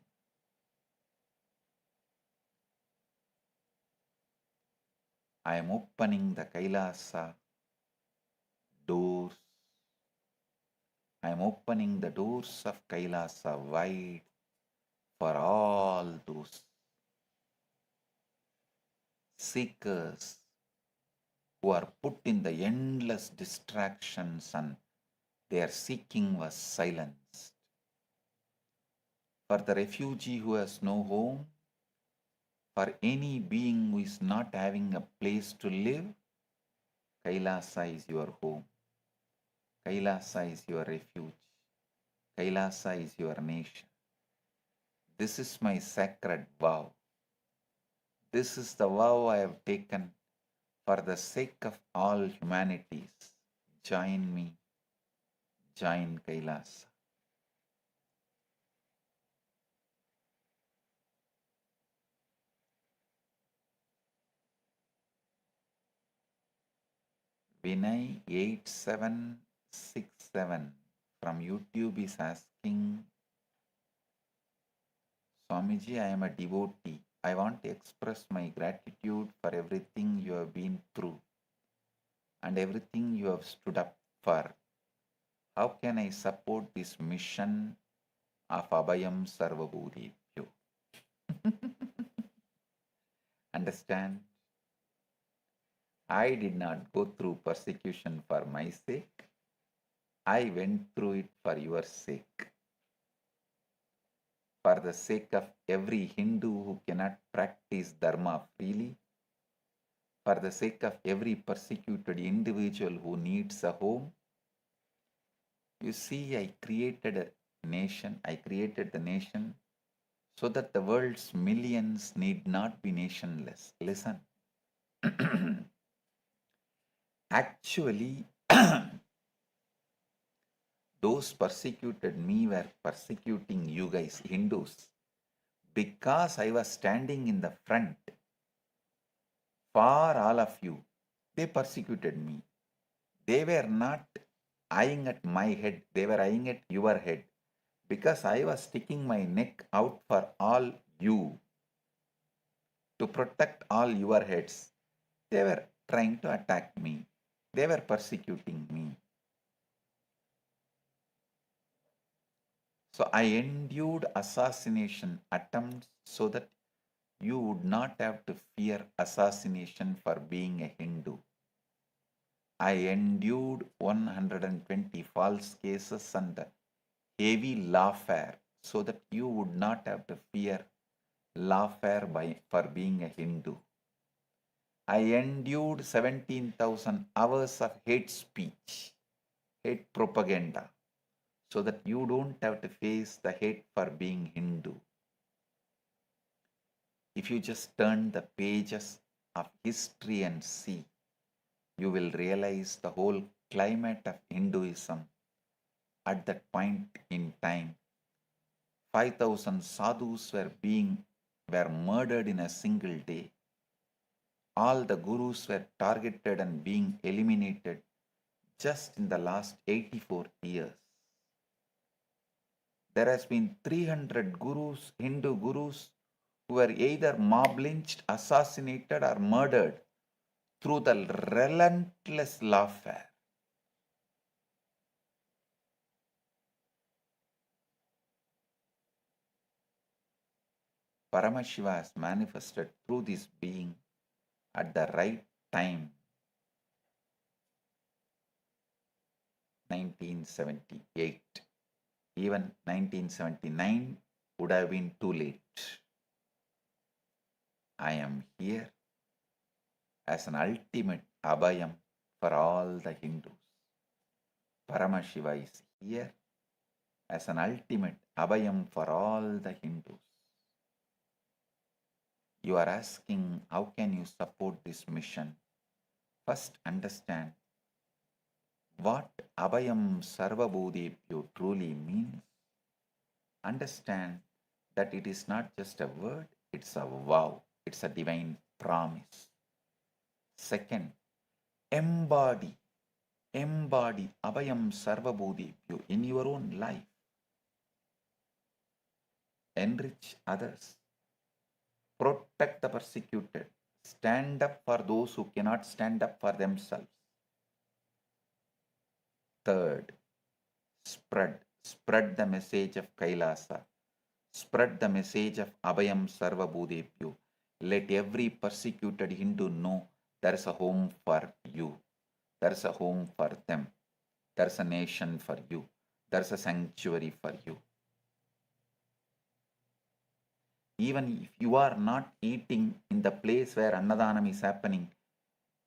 S1: I am opening the Kailasa doors. I am opening the doors of Kailasa wide for all those seekers who are put in the endless distractions and their seeking was silenced. For the refugee who has no home, for any being who is not having a place to live, Kailasa is your home. Kailasa is your refuge. Kailasa is your nation. This is my sacred vow. This is the vow I have taken for the sake of all humanities. Join me. Join Kailasa. Vinay 8767 from YouTube is asking, Swamiji, I am a devotee. I want to express my gratitude for everything you have been through and everything you have stood up for. How can I support this mission of Abhayam Sarvabhutebhyo? Understand? I did not go through persecution for my sake. I went through it for your sake. For the sake of every Hindu who cannot practice Dharma freely, for the sake of every persecuted individual who needs a home. You see, I created a nation, I created the nation so that the world's millions need not be nationless. Listen. Actually, those persecuted me were persecuting you guys, Hindus, because I was standing in the front for all of you. They persecuted me. They were not eyeing at my head, they were eyeing at your head, because I was sticking my neck out for all you, to protect all your heads. They were trying to attack me. They were persecuting me. So I endured assassination attempts so that you would not have to fear assassination for being a Hindu. I endured 120 false cases and heavy lawfare so that you would not have to fear lawfare for being a Hindu. I endured 17,000 hours of hate speech, hate propaganda, so that you don't have to face the hate for being Hindu. If you just turn the pages of history and see, you will realize the whole climate of Hinduism at that point in time. 5,000 sadhus were murdered in a single day. All the gurus were targeted and being eliminated just in the last 84 years. There has been 300 gurus, Hindu gurus, who were either mob lynched, assassinated, or murdered through the relentless lawfare. Paramashiva has manifested through this being at the right time. 1978. Even 1979 would have been too late. I am here as an ultimate Abhayam for all the Hindus. Paramashiva is here as an ultimate Abhayam for all the Hindus. You are asking, how can you support this mission? First, understand what Abhayam Sarvabhutebhyo truly means. Understand that it is not just a word, it's a vow, it's a divine promise. Second, embody Abhayam Sarvabhutebhyo in your own life. Enrich others. Protect the persecuted. Stand up for those who cannot stand up for themselves. Third, spread the message of KAILASA. Spread the message of Abhayam Sarvabhutebhyo. Let every persecuted Hindu know there is a home for you. There is a home for them. There is a nation for you. There is a sanctuary for you. Even if you are not eating in the place where Annadanam is happening,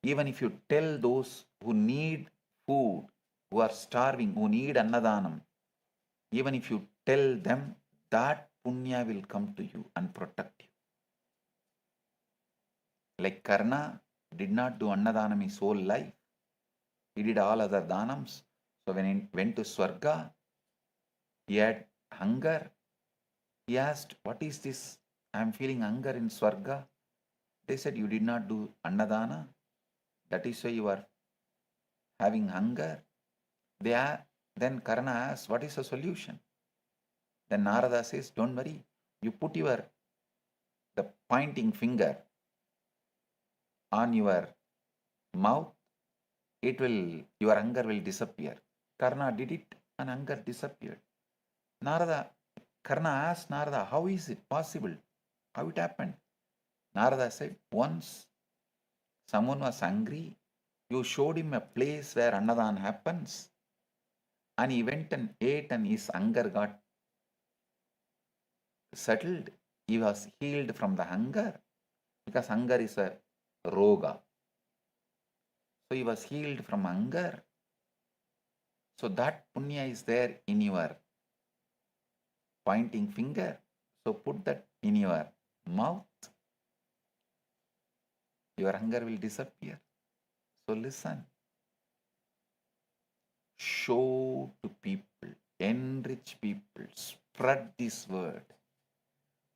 S1: even if you tell those who need food, who are starving, who need Annadanam, even if you tell them, that punya will come to you and protect you. Like Karna did not do Annadanam his whole life. He did all other danams. So when he went to Swarga, he had hunger. He asked, what is this? I am feeling hunger in Swarga. They said, you did not do Annadana. That is why you are having hunger. Then Karna asks, what is the solution? Then Narada says, don't worry, you put the pointing finger on your mouth, your hunger will disappear. Karna did it and hunger disappeared. Karna asked Narada, how is it possible? How it happened? Narada said, once someone was hungry, you showed him a place where Annadan happens, and he went and ate, and his hunger got settled. He was healed from the hunger, because hunger is a roga. So he was healed from hunger. So that punya is there in your pointing finger. So put that in your mouth. Your hunger will disappear. So listen. Show to people, enrich people, spread this word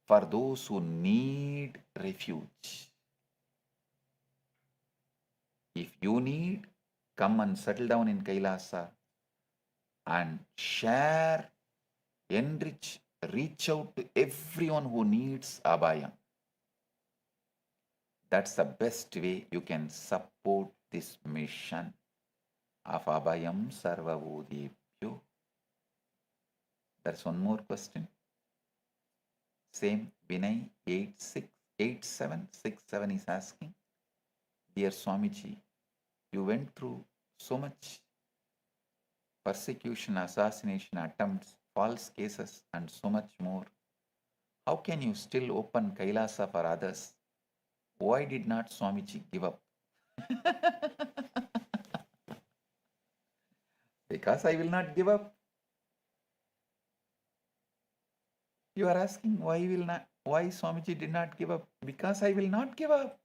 S1: for those who need refuge. If you need, come and settle down in Kailasa and share, enrich, reach out to everyone who needs Abhayam. That's the best way you can support this mission of Abhayam Sarvabhutebhyo. There's one more question. Same Vinay 8767 is asking, dear Swamiji, you went through so much persecution, assassination attempts, false cases, and so much more. How can you still open Kailasa for others? Why did not Swamiji give up? Because I will not give up. You are asking why Swamiji did not give up? Because I will not give up.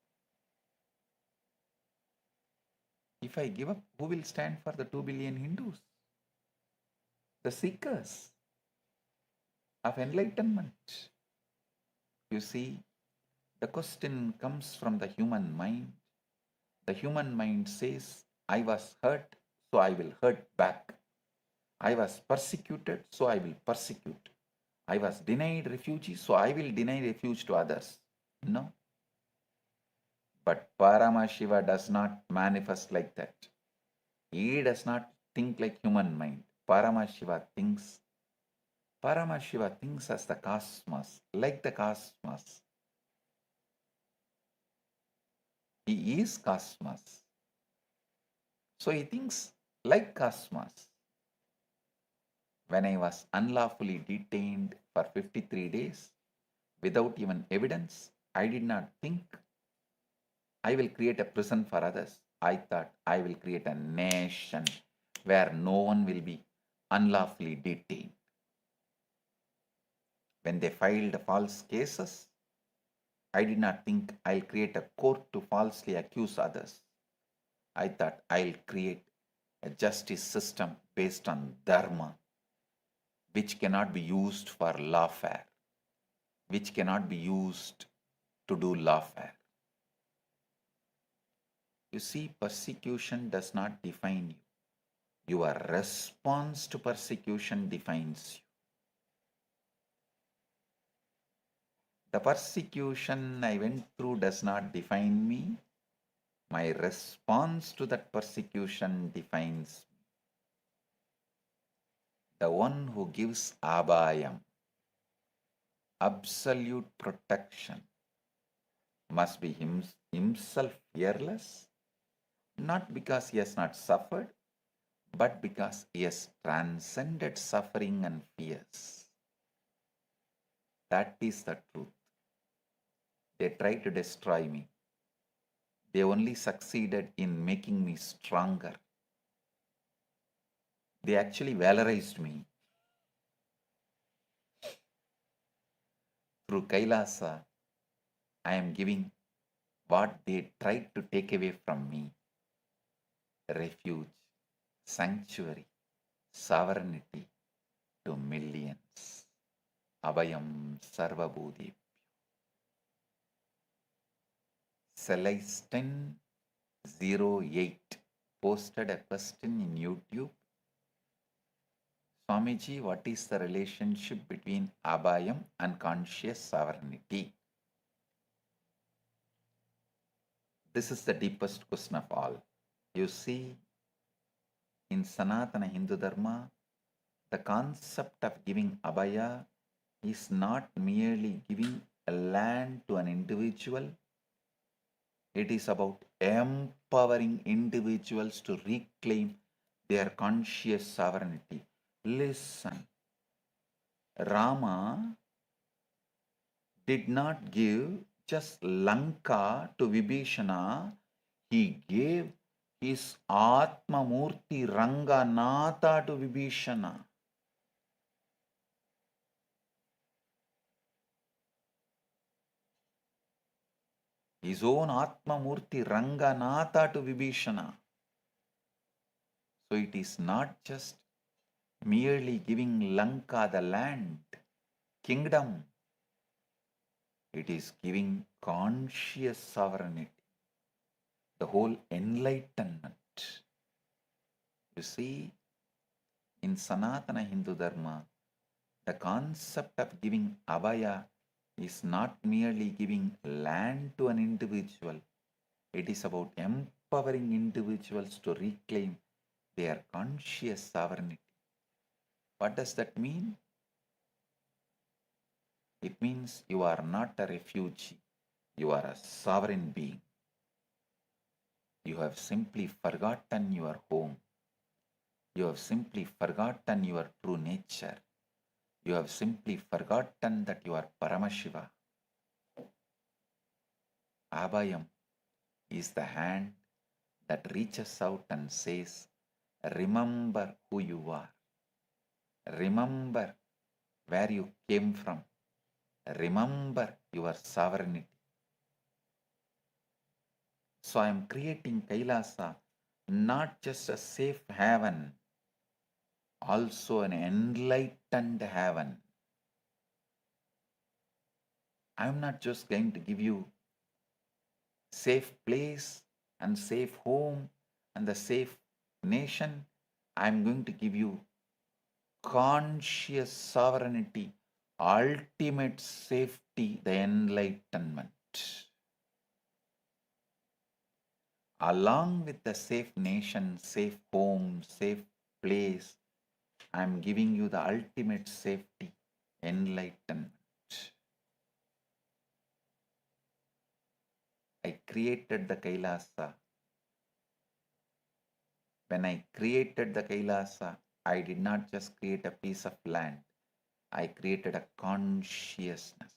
S1: If I give up, who will stand for the 2 billion Hindus? The seekers of enlightenment. You see, the question comes from the human mind. The human mind says, I was hurt, so I will hurt back. I was persecuted, so I will persecute. I was denied refuge, so I will deny refuge to others. No. But Paramashiva does not manifest like that. He does not think like human mind. Paramashiva thinks as the cosmos, like the cosmos. He is cosmos. So he thinks like cosmos. When I was unlawfully detained for 53 days without even evidence, I did not think I will create a prison for others. I thought I will create a nation where no one will be unlawfully detained. When they filed false cases, I did not think I'll create a court to falsely accuse others. I thought I'll create a justice system based on dharma, which cannot be used for lawfare, which cannot be used to do lawfare. You see, persecution does not define you. Your response to persecution defines you. The persecution I went through does not define me. My response to that persecution defines me. The one who gives Abhayam, absolute protection, must be himself fearless, not because he has not suffered, but because he has transcended suffering and fears. That is the truth. They tried to destroy me. They only succeeded in making me stronger. They actually valorized me. Through Kailasa, I am giving what they tried to take away from me: refuge, sanctuary, sovereignty to millions. Abhayam Sarvabhutebhyo. Celeste 1008 posted a question in YouTube. Swamiji, what is the relationship between Abhayam and conscious sovereignty? This is the deepest question of all. You see, in Sanatana Hindu Dharma, the concept of giving Abhaya is not merely giving a land to an individual. It is about empowering individuals to reclaim their conscious sovereignty. Listen, Rama did not give just Lanka to Vibhishana, he gave his Atma Murti Ranganatha to Vibhishana. His own Atma Murti Ranganatha to Vibhishana. So it is not just merely giving Lanka the land, kingdom. It is giving conscious sovereignty, the whole enlightenment. You see, in Sanatana Hindu Dharma, the concept of giving Abhaya is not merely giving land to an individual. It is about empowering individuals to reclaim their conscious sovereignty. What does that mean? It means you are not a refugee. You are a sovereign being. You have simply forgotten your home. You have simply forgotten your true nature. You have simply forgotten that you are Paramashiva. Abhayam is the hand that reaches out and says, remember who you are. Remember where you came from. Remember your sovereignty. So I am creating Kailasa, not just a safe haven, also an enlightened haven. I am not just going to give you safe place and safe home and the safe nation. I am going to give you conscious sovereignty, ultimate safety, the enlightenment. Along with the safe nation, safe home, safe place, I am giving you the ultimate safety, enlightenment. I created the Kailasa. When I created the Kailasa, I did not just create a piece of land. I created a consciousness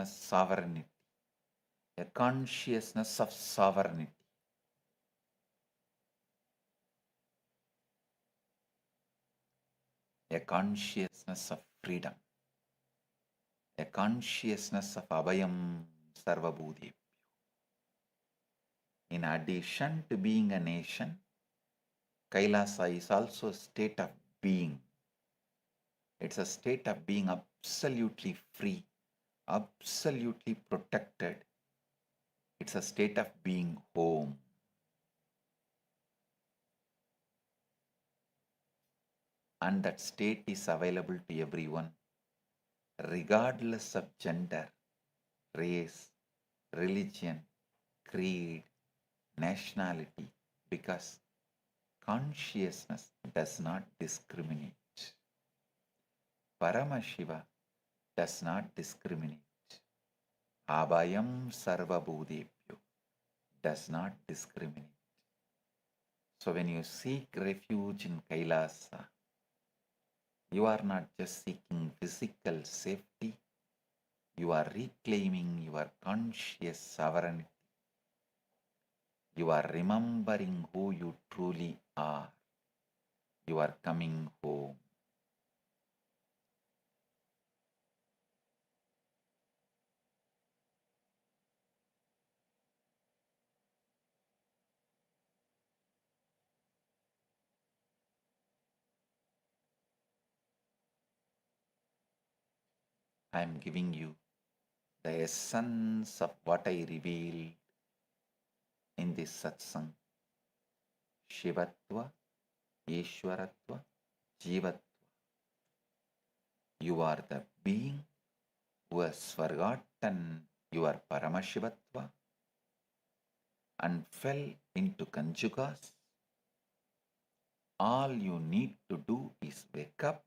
S1: sovereignty, a consciousness of sovereignty. A consciousness of freedom, a consciousness of Abhayam Sarvabhutebhyo. In addition to being a nation, Kailasa is also a state of being. It's a state of being absolutely free, absolutely protected. It's a state of being home. And that state is available to everyone, regardless of gender, race, religion, creed, nationality, because consciousness does not discriminate. Paramashiva does not discriminate. Abhayam Sarvabhutebhyo does not discriminate. So when you seek refuge in Kailasa, you are not just seeking physical safety, you are reclaiming your conscious sovereignty. You are remembering who you truly are. You are coming home. I am giving you the essence of what I revealed in this satsang. Shivatva, Ishwaratva, Jivatva. You are the being who has forgotten your Paramashivatva and fell into Conjugas. All you need to do is wake up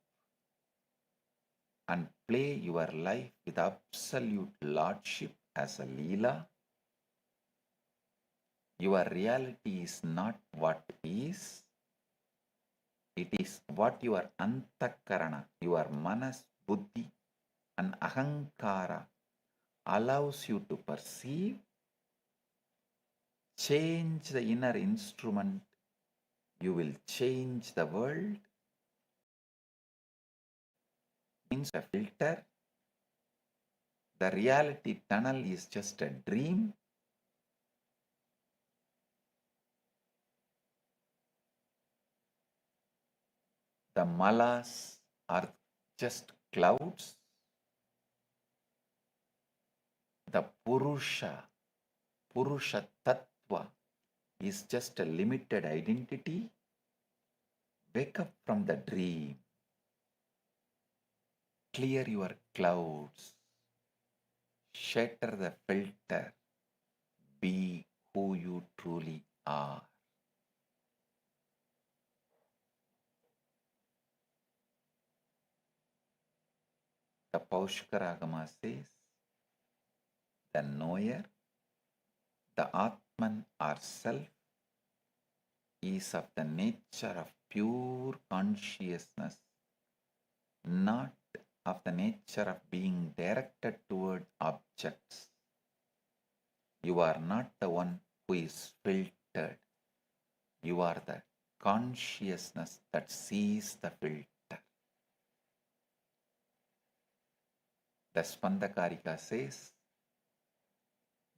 S1: and play your life with absolute lordship as a Leela. Your reality is not what is. It is what your antakarana, your manas, buddhi and ahankara allows you to perceive. Change the inner instrument, you will change the world. Means a filter. The reality tunnel is just a dream. The malas are just clouds. The Purusha Tattva is just a limited identity. Wake up from the dream. Clear your clouds. Shatter the filter. Be who you truly are. The Paushkaragama says, the knower, the Atman or self, is of the nature of pure consciousness, not of the nature of being directed toward objects. You are not the one who is filtered. You are the consciousness that sees the filter. The Spandakarika says,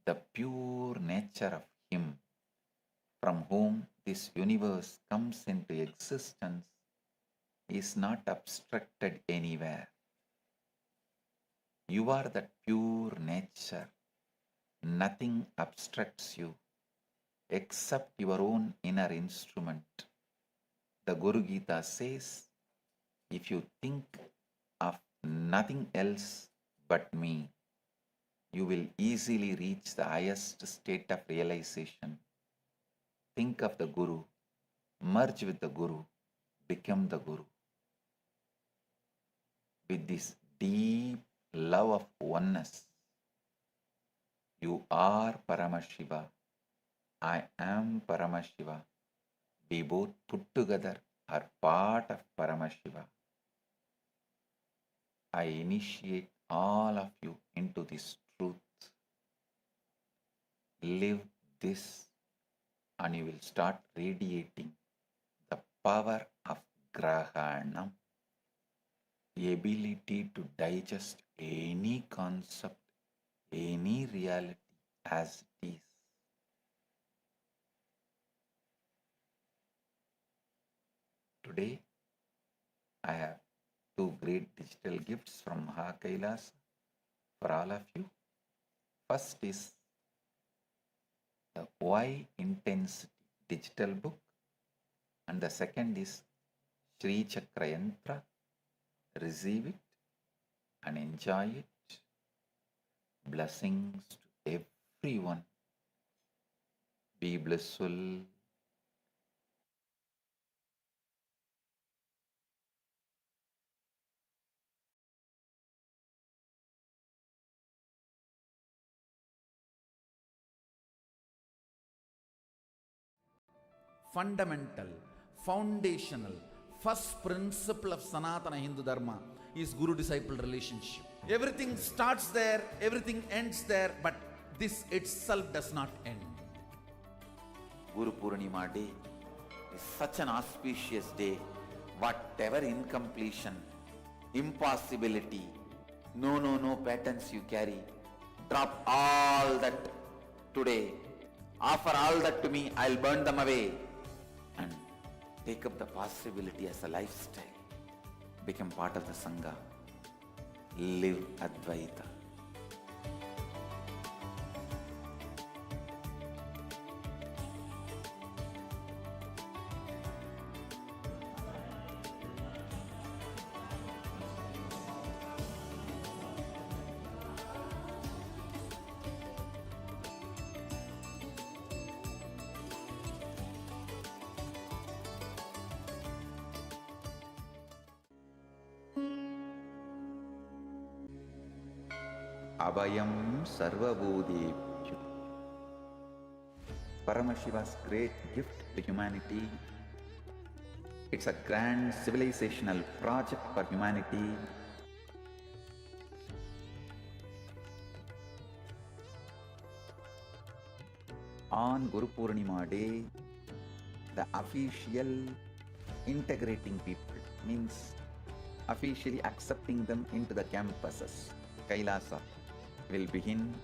S1: the pure nature of Him from whom this universe comes into existence is not abstracted anywhere. You are that pure nature. Nothing abstracts you except your own inner instrument. The Guru Gita says, if you think of nothing else but me, you will easily reach the highest state of realization. Think of the Guru, merge with the Guru, become the Guru. With this deep love of oneness, you are Paramashiva, I am Paramashiva. We both put together are part of Paramashiva. I initiate all of you into this truth. Live this and you will start radiating the power of Grahanam, the ability to digest any concept, any reality as it is. Today, I have two great digital gifts from KAILASA for all of you. First is the Why Intensity digital book, and the second is Sri Chakra Yantra. Receive it and enjoy it. Blessings to everyone. Be blissful.
S12: Fundamental, foundational, first principle of Sanatana Hindu Dharma is Guru-disciple relationship. Everything starts there, everything ends there, but this itself does not end.
S1: Guru Purnima Day is such an auspicious day. Whatever incompletion, impossibility, no patterns you carry, drop all that today. Offer all that to me, I'll burn them away. And take up the possibility as a lifestyle. Become part of the Sangha. Live Advaita. Abhayam Sarvabhutebhyo. Paramashiva's great gift to humanity. It's a grand civilizational project for humanity. On Guru Purnima Day, the official integrating people means officially accepting them into the campuses, KAILASA, will begin.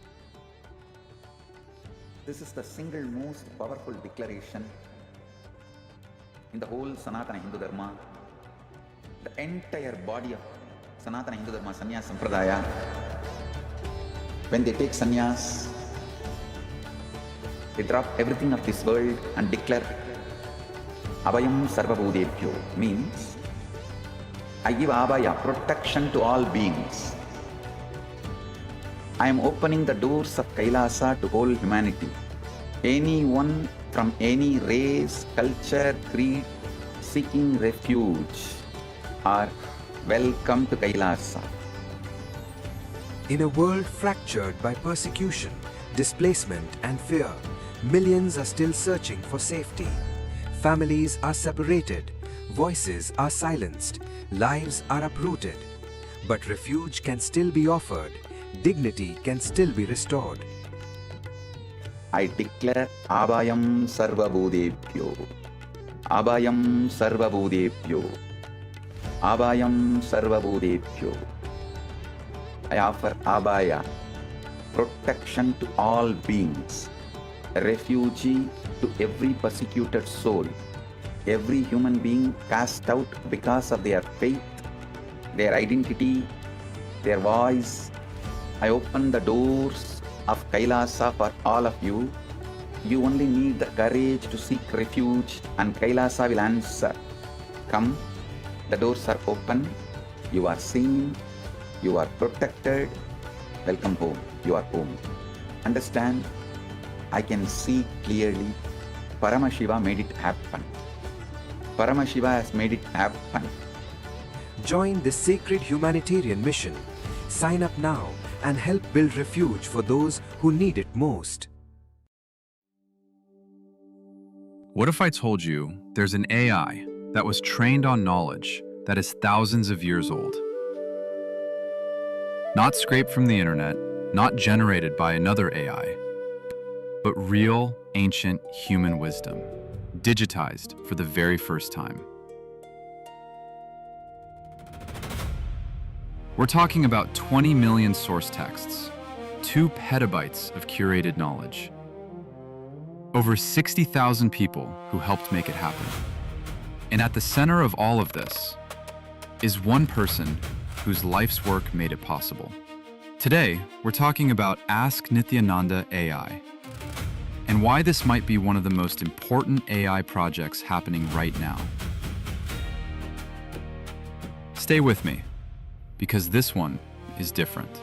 S1: This is the single most powerful declaration in the whole Sanatana Hindu Dharma. The entire body of Sanatana Hindu Dharma, Sannyas Sampradaya, when they take sannyas, they drop everything of this world and declare Abhayam Sarvabhutebhyo, means I give Abhaya, protection to all beings. I am opening the doors of KAILASA to whole humanity. Anyone from any race, culture, creed, seeking refuge are welcome to KAILASA.
S13: In a world fractured by persecution, displacement and fear, millions are still searching for safety. Families are separated, voices are silenced, lives are uprooted. But refuge can still be offered, dignity can still be restored.
S1: I declare Abhayam Sarvabhutebhyo, Abhayam Sarvabhutebhyo, Abhayam Sarvabhutebhyo. I offer Abhaya, protection to all beings, refugee to every persecuted soul, every human being cast out because of their faith, their identity, their voice. I open the doors of KAILASA for all of you. You only need the courage to seek refuge and KAILASA will answer. Come, the doors are open, you are seen, you are protected. Welcome home, you are home. Understand, I can see clearly, Paramashiva made it happen. Paramashiva has made it happen.
S13: Join this sacred humanitarian mission. Sign up now and help build refuge for those who need it most.
S14: What if I told you there's an AI that was trained on knowledge that is thousands of years old? Not scraped from the internet, not generated by another AI, but real, ancient human wisdom, digitized for the very first time. We're talking about 20 million source texts, 2 petabytes of curated knowledge, over 60,000 people who helped make it happen. And at the center of all of this is one person whose life's work made it possible. Today, we're talking about Ask Nithyananda AI, and why this might be one of the most important AI projects happening right now. Stay with me, because this one is different.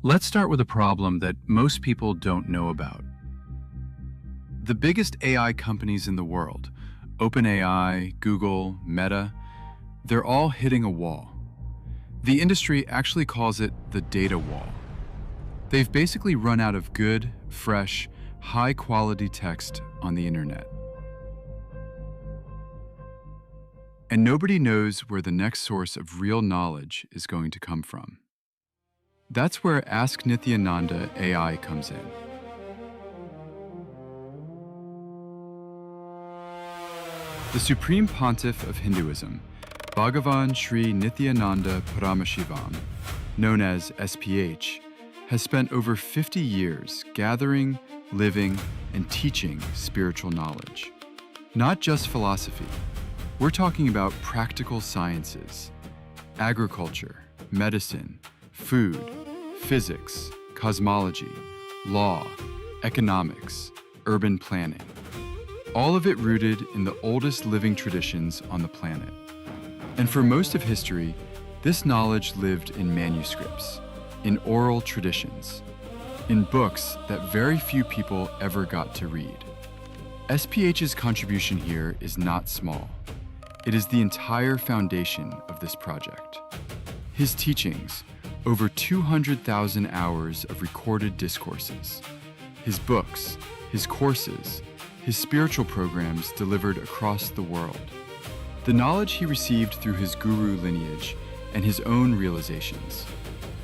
S14: Let's start with a problem that most people don't know about. The biggest AI companies in the world, OpenAI, Google, Meta, they're all hitting a wall. The industry actually calls it the data wall. They've basically run out of good, fresh, high-quality text on the internet. And nobody knows where the next source of real knowledge is going to come from. That's where Ask Nithyananda AI comes in. The Supreme Pontiff of Hinduism, Bhagavan Sri Nithyananda Paramashivam, known as SPH, has spent over 50 years gathering, living, and teaching spiritual knowledge. Not just philosophy. We're talking about practical sciences, agriculture, medicine, food, physics, cosmology, law, economics, urban planning. All of it rooted in the oldest living traditions on the planet. And for most of history, this knowledge lived in manuscripts, in oral traditions, in books that very few people ever got to read. SPH's contribution here is not small. It is the entire foundation of this project. His teachings, over 200,000 hours of recorded discourses, his books, his courses, his spiritual programs delivered across the world, the knowledge he received through his guru lineage and his own realizations.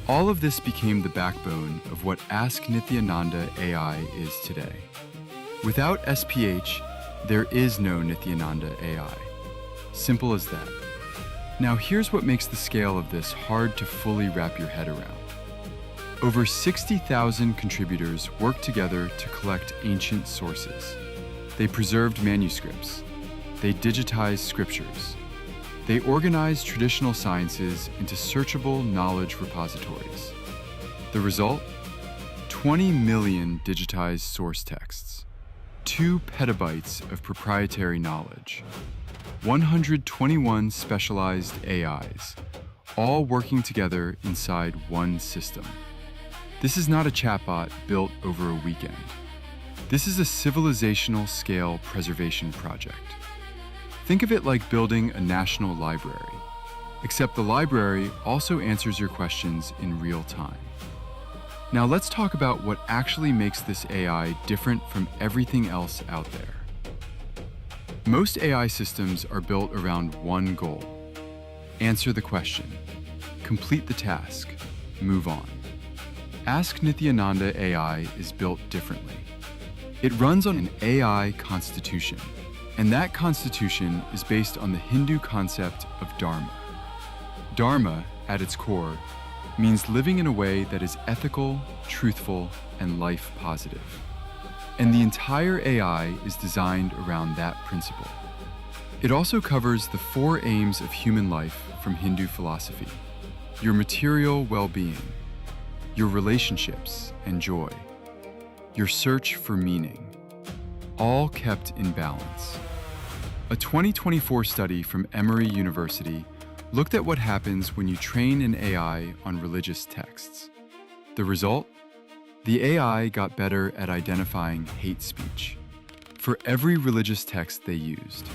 S14: All of this became the backbone of what Ask Nithyananda AI is today. Without SPH, there is no Nithyananda AI. Simple as that. Now here's what makes the scale of this hard to fully wrap your head around. Over 60,000 contributors worked together to collect ancient sources. They preserved manuscripts. They digitized scriptures. They organized traditional sciences into searchable knowledge repositories. The result? 20 million digitized source texts, 2 petabytes of proprietary knowledge, 121 specialized AIs, all working together inside one system. This is not a chatbot built over a weekend. This is a civilizational scale preservation project. Think of it like building a national library, except the library also answers your questions in real time. Now let's talk about what actually makes this AI different from everything else out there. Most AI systems are built around one goal: answer the question, complete the task, move on. Ask Nithyananda AI is built differently. It runs on an AI constitution, and that constitution is based on the Hindu concept of Dharma. Dharma, at its core, means living in a way that is ethical, truthful, and life positive. And the entire AI is designed around that principle. It also covers the 4 aims of human life from Hindu philosophy: your material well-being, your relationships and joy, your search for meaning, all kept in balance. A 2024 study from Emory University looked at what happens when you train an AI on religious texts. The result? The AI got better at identifying hate speech for every religious text they used.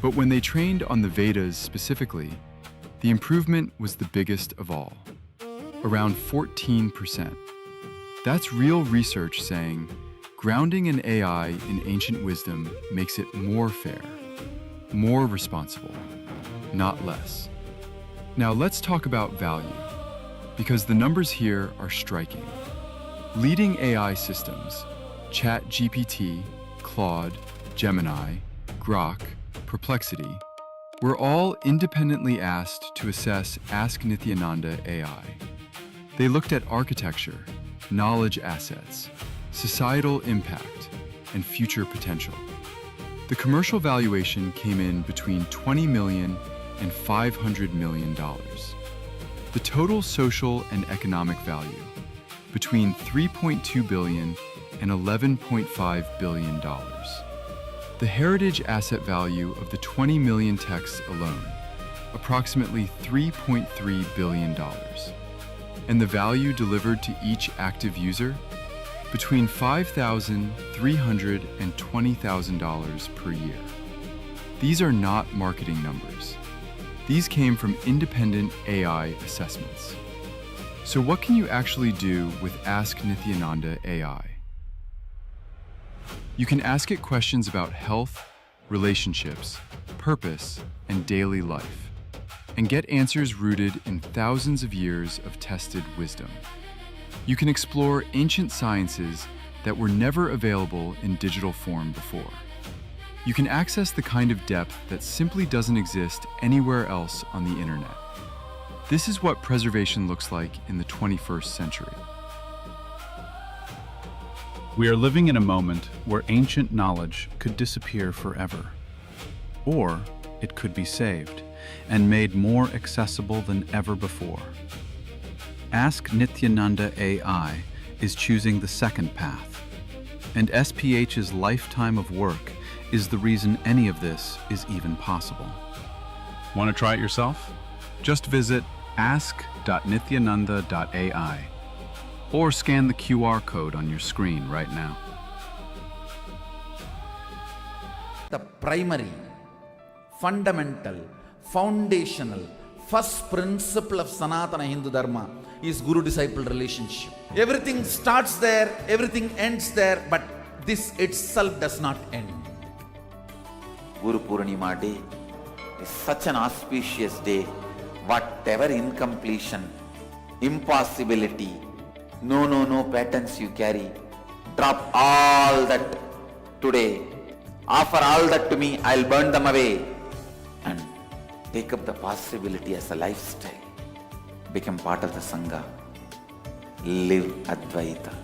S14: But when they trained on the Vedas specifically, the improvement was the biggest of all, around 14%. That's real research saying grounding an AI in ancient wisdom makes it more fair, more responsible, not less. Now let's talk about value, because the numbers here are striking. Leading AI systems, ChatGPT, Claude, Gemini, Grok, Perplexity, were all independently asked to assess Ask Nithyananda AI. They looked at architecture, knowledge assets, societal impact, and future potential. The commercial valuation came in between $20 million and $500 million. The total social and economic value, between $3.2 billion and $11.5 billion. The heritage asset value of the 20 million texts alone, approximately $3.3 billion. And the value delivered to each active user, between $5,300 and $20,000 per year. These are not marketing numbers. These came from independent AI assessments. So what can you actually do with Ask Nithyananda AI? You can ask it questions about health, relationships, purpose, and daily life, and get answers rooted in thousands of years of tested wisdom. You can explore ancient sciences that were never available in digital form before. You can access the kind of depth that simply doesn't exist anywhere else on the internet. This is what preservation looks like in the 21st century.
S15: We are living in a moment where ancient knowledge could disappear forever, or it could be saved and made more accessible than ever before. Ask Nithyananda AI is choosing the second path, and SPH's lifetime of work is the reason any of this is even possible. Want to try it yourself? Just visit ask.nithyananda.ai or scan the QR code on your screen right now.
S12: The primary, fundamental, foundational, first principle of Sanatana Hindu Dharma is Guru-disciple relationship. Everything starts there, everything ends there, but this itself does not end.
S1: Guru Purnima Day is such an auspicious day. Whatever incompletion, impossibility, no patterns you carry, drop all that today. Offer all that to me, I'll burn them away. And take up the possibility as a lifestyle. Become part of the Sangha. Live Advaita.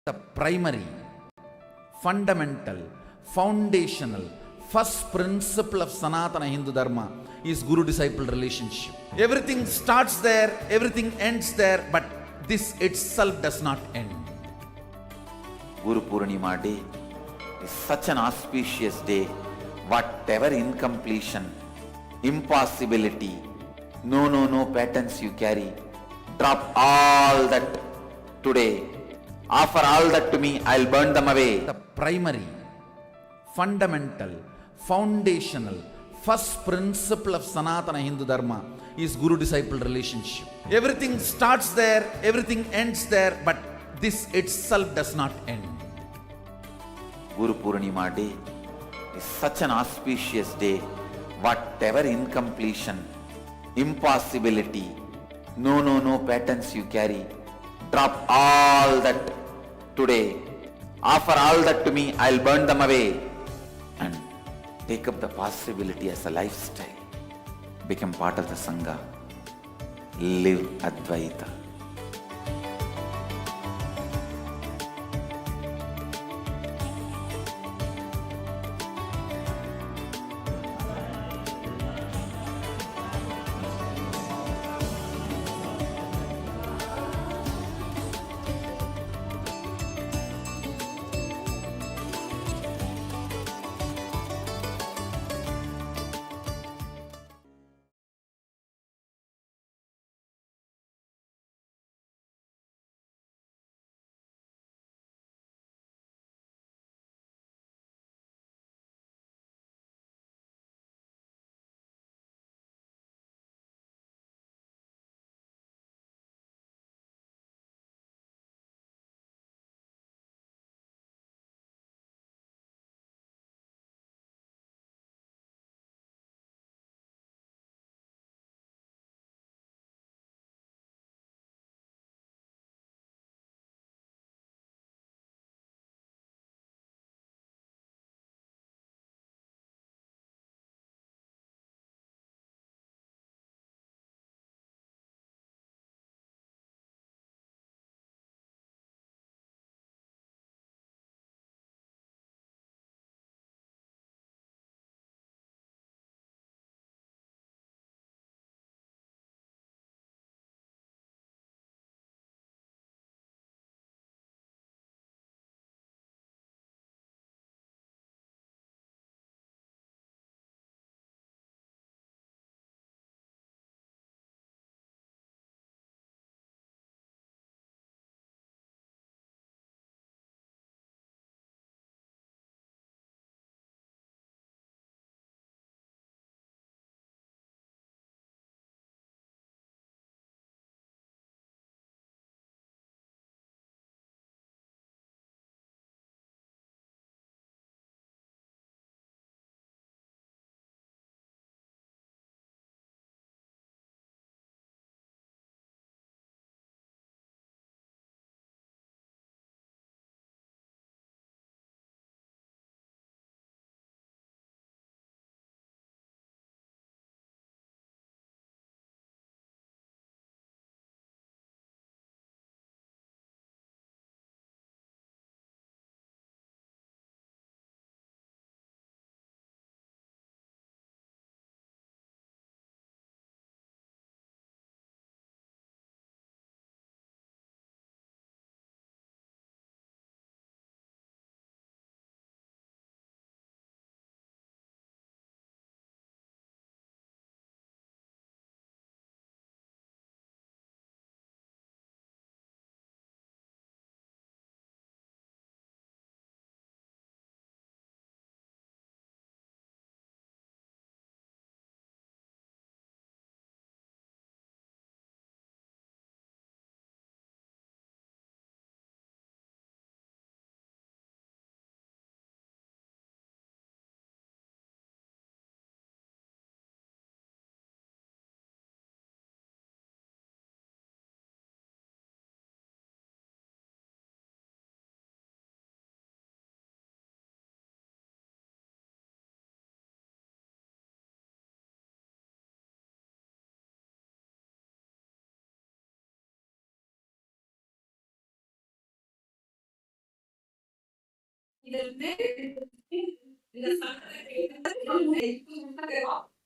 S12: The primary, fundamental, foundational, first principle of Sanatana Hindu Dharma is Guru-disciple relationship. Everything starts there, everything ends there, but this itself does not end.
S1: Guru Purnima Day is such an auspicious day. Whatever incompletion, impossibility, no patterns you carry, drop all that today. Offer all that to me, I'll burn them away.
S12: The primary, fundamental, foundational, first principle of Sanatana Hindu Dharma is Guru-disciple relationship. Everything starts there, everything ends there, but this itself does not end.
S1: Guru Purnima Day is such an auspicious day. Whatever incompletion, impossibility, no patterns you carry, drop all that today. Offer all that to me, I'll burn them away. And take up the possibility as a lifestyle. Become part of the Sangha. Live Advaita.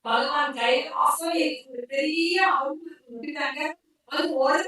S6: பகவான் கைலாசம் பெரிய அது ஒரு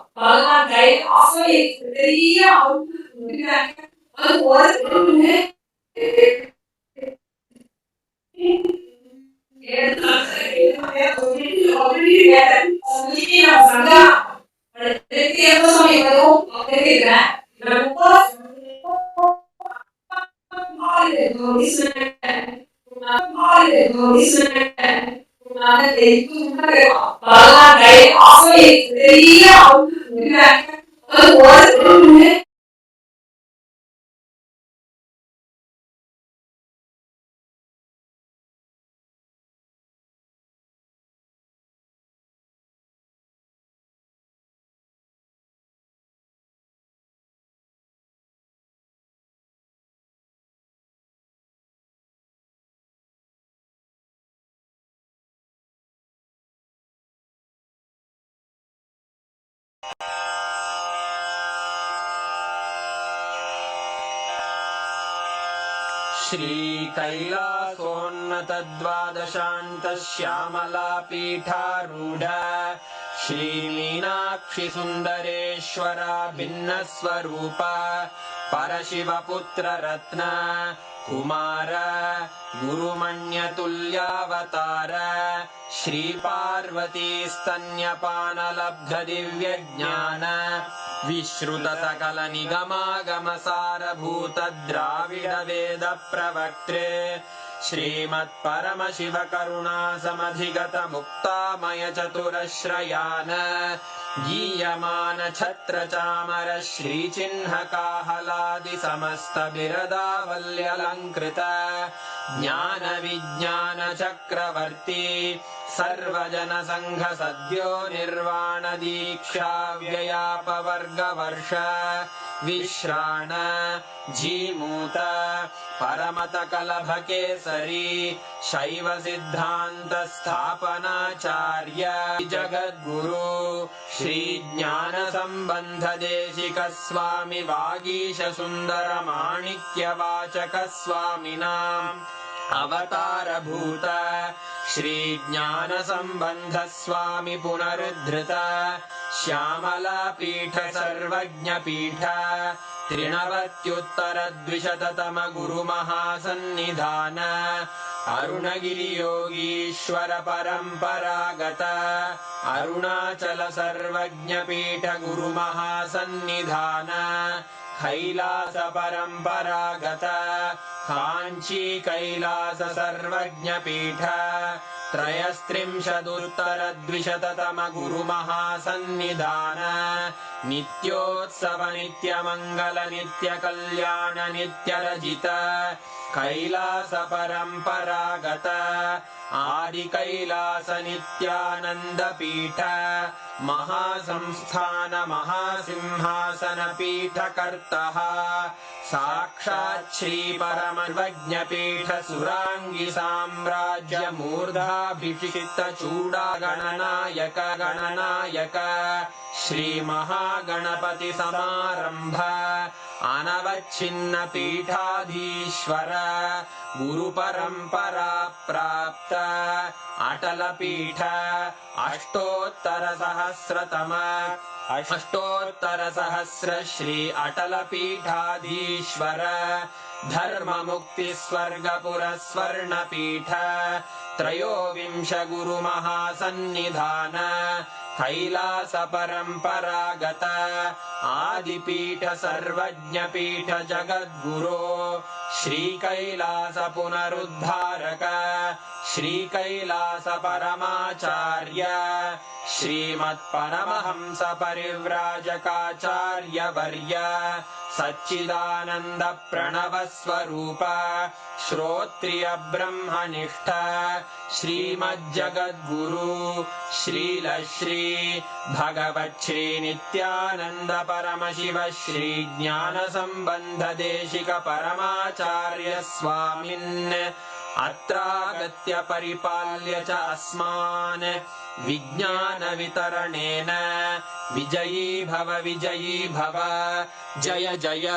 S6: பகவான் கைலாசம் பெரிய அது ஒரு பகவான் கைலாசம் பெரிய அது ஒரு
S8: श्रीकैलासोन्नतद्वादशान्तश्यामलापीठारूढ श्रीमीनाक्षिसुन्दरेश्वरा भिन्नस्वरूप परशिवपुत्ररत्न कुमार गुरुमण्यतुल्यावतार श्रीपार्वतीस्तन्यपानलब्धदिव्यज्ञान विश्रुतसकलनिगमागमसारभूतद्राविडवेदप्रवक्त्रे श्रीमत्परमशिवकरुणासमधिगतमुक्तामयचतुरश्रयान् गीयमानछत्रचामर श्रीचिह्नकाहलादिसमस्तबिरदावल्यलङ्कृत ज्ञानविज्ञानचक्रवर्ती सर्वजनसङ्घसद्यो निर्वाणदीक्षाव्ययापवर्गवर्ष विश्राण जीमूत परमतकलभकेसरी शैवसिद्धान्तस्थापनाचार्य जगद्गुरु श्रीज्ञानसम्बन्धदेशिकस्वामि वागीशसुन्दरमाणिक्यवाचकस्वामिनाम् अवतारभूत श्रीज्ञानसम्बन्धस्वामि पुनरुद्धृत श्यामलापीठ सर्वज्ञपीठ त्रिनवत्युत्तरद्विशततम गुरुमहासन्निधान अरुणगिरियोगीश्वर परम्परागत अरुणाचल सर्वज्ञपीठ गुरुमहासन्निधान कैलास परम्परागत काञ्ची कैलास सर्वज्ञपीठ त्रयस्त्रिंशदुत्तरद्विशततम गुरुमहासन्निधान नित्योत्सव नित्यमङ्गल नित्यकल्याण नित्यरजित कैलास परम्परागत आदिकैलास नित्यानन्दपीठ महासंस्थान महासिंहासन पीठकर्तः साक्षात् श्री परमर्वज्ञपीठ सुराङ्गी साम्राज्य मूर्धाभिषिक्त चूडागणनायक गणनायक श्री महागणपति समारंभ अनवच्छिन्न पीठाधीश्वर गुरु परंपरा प्राप्त अटल पीठ अष्टोत्तर सहस्र श्री अटल पीठाधीश्वर धर्म मुक्ति स्वर्गपुर स्वर्ण पीठ त्रयोविंश गुरुमहासन्निधान कैलास परम्परागत आदिपीठ सर्वज्ञपीठ जगद्गुरो श्रीकैलास पुनरुद्धारक श्रीकैलास परमाचार्य श्रीमत्परमहंस परिव्राजकाचार्यवर्य सच्चिदानन्द प्रणव स्वरूप श्रोत्रिय ब्रह्मनिष्ठ श्रीमज्जगद्गुरु श्रील श्री भगवत् श्री नित्यानंद परमशिव श्री ज्ञान संबंध देशिक परमाचार्य स्वामिन् अत्रागत्य परिपाल्य च अस्मान् विज्ञान वितरणेन विजयी भव जय जय।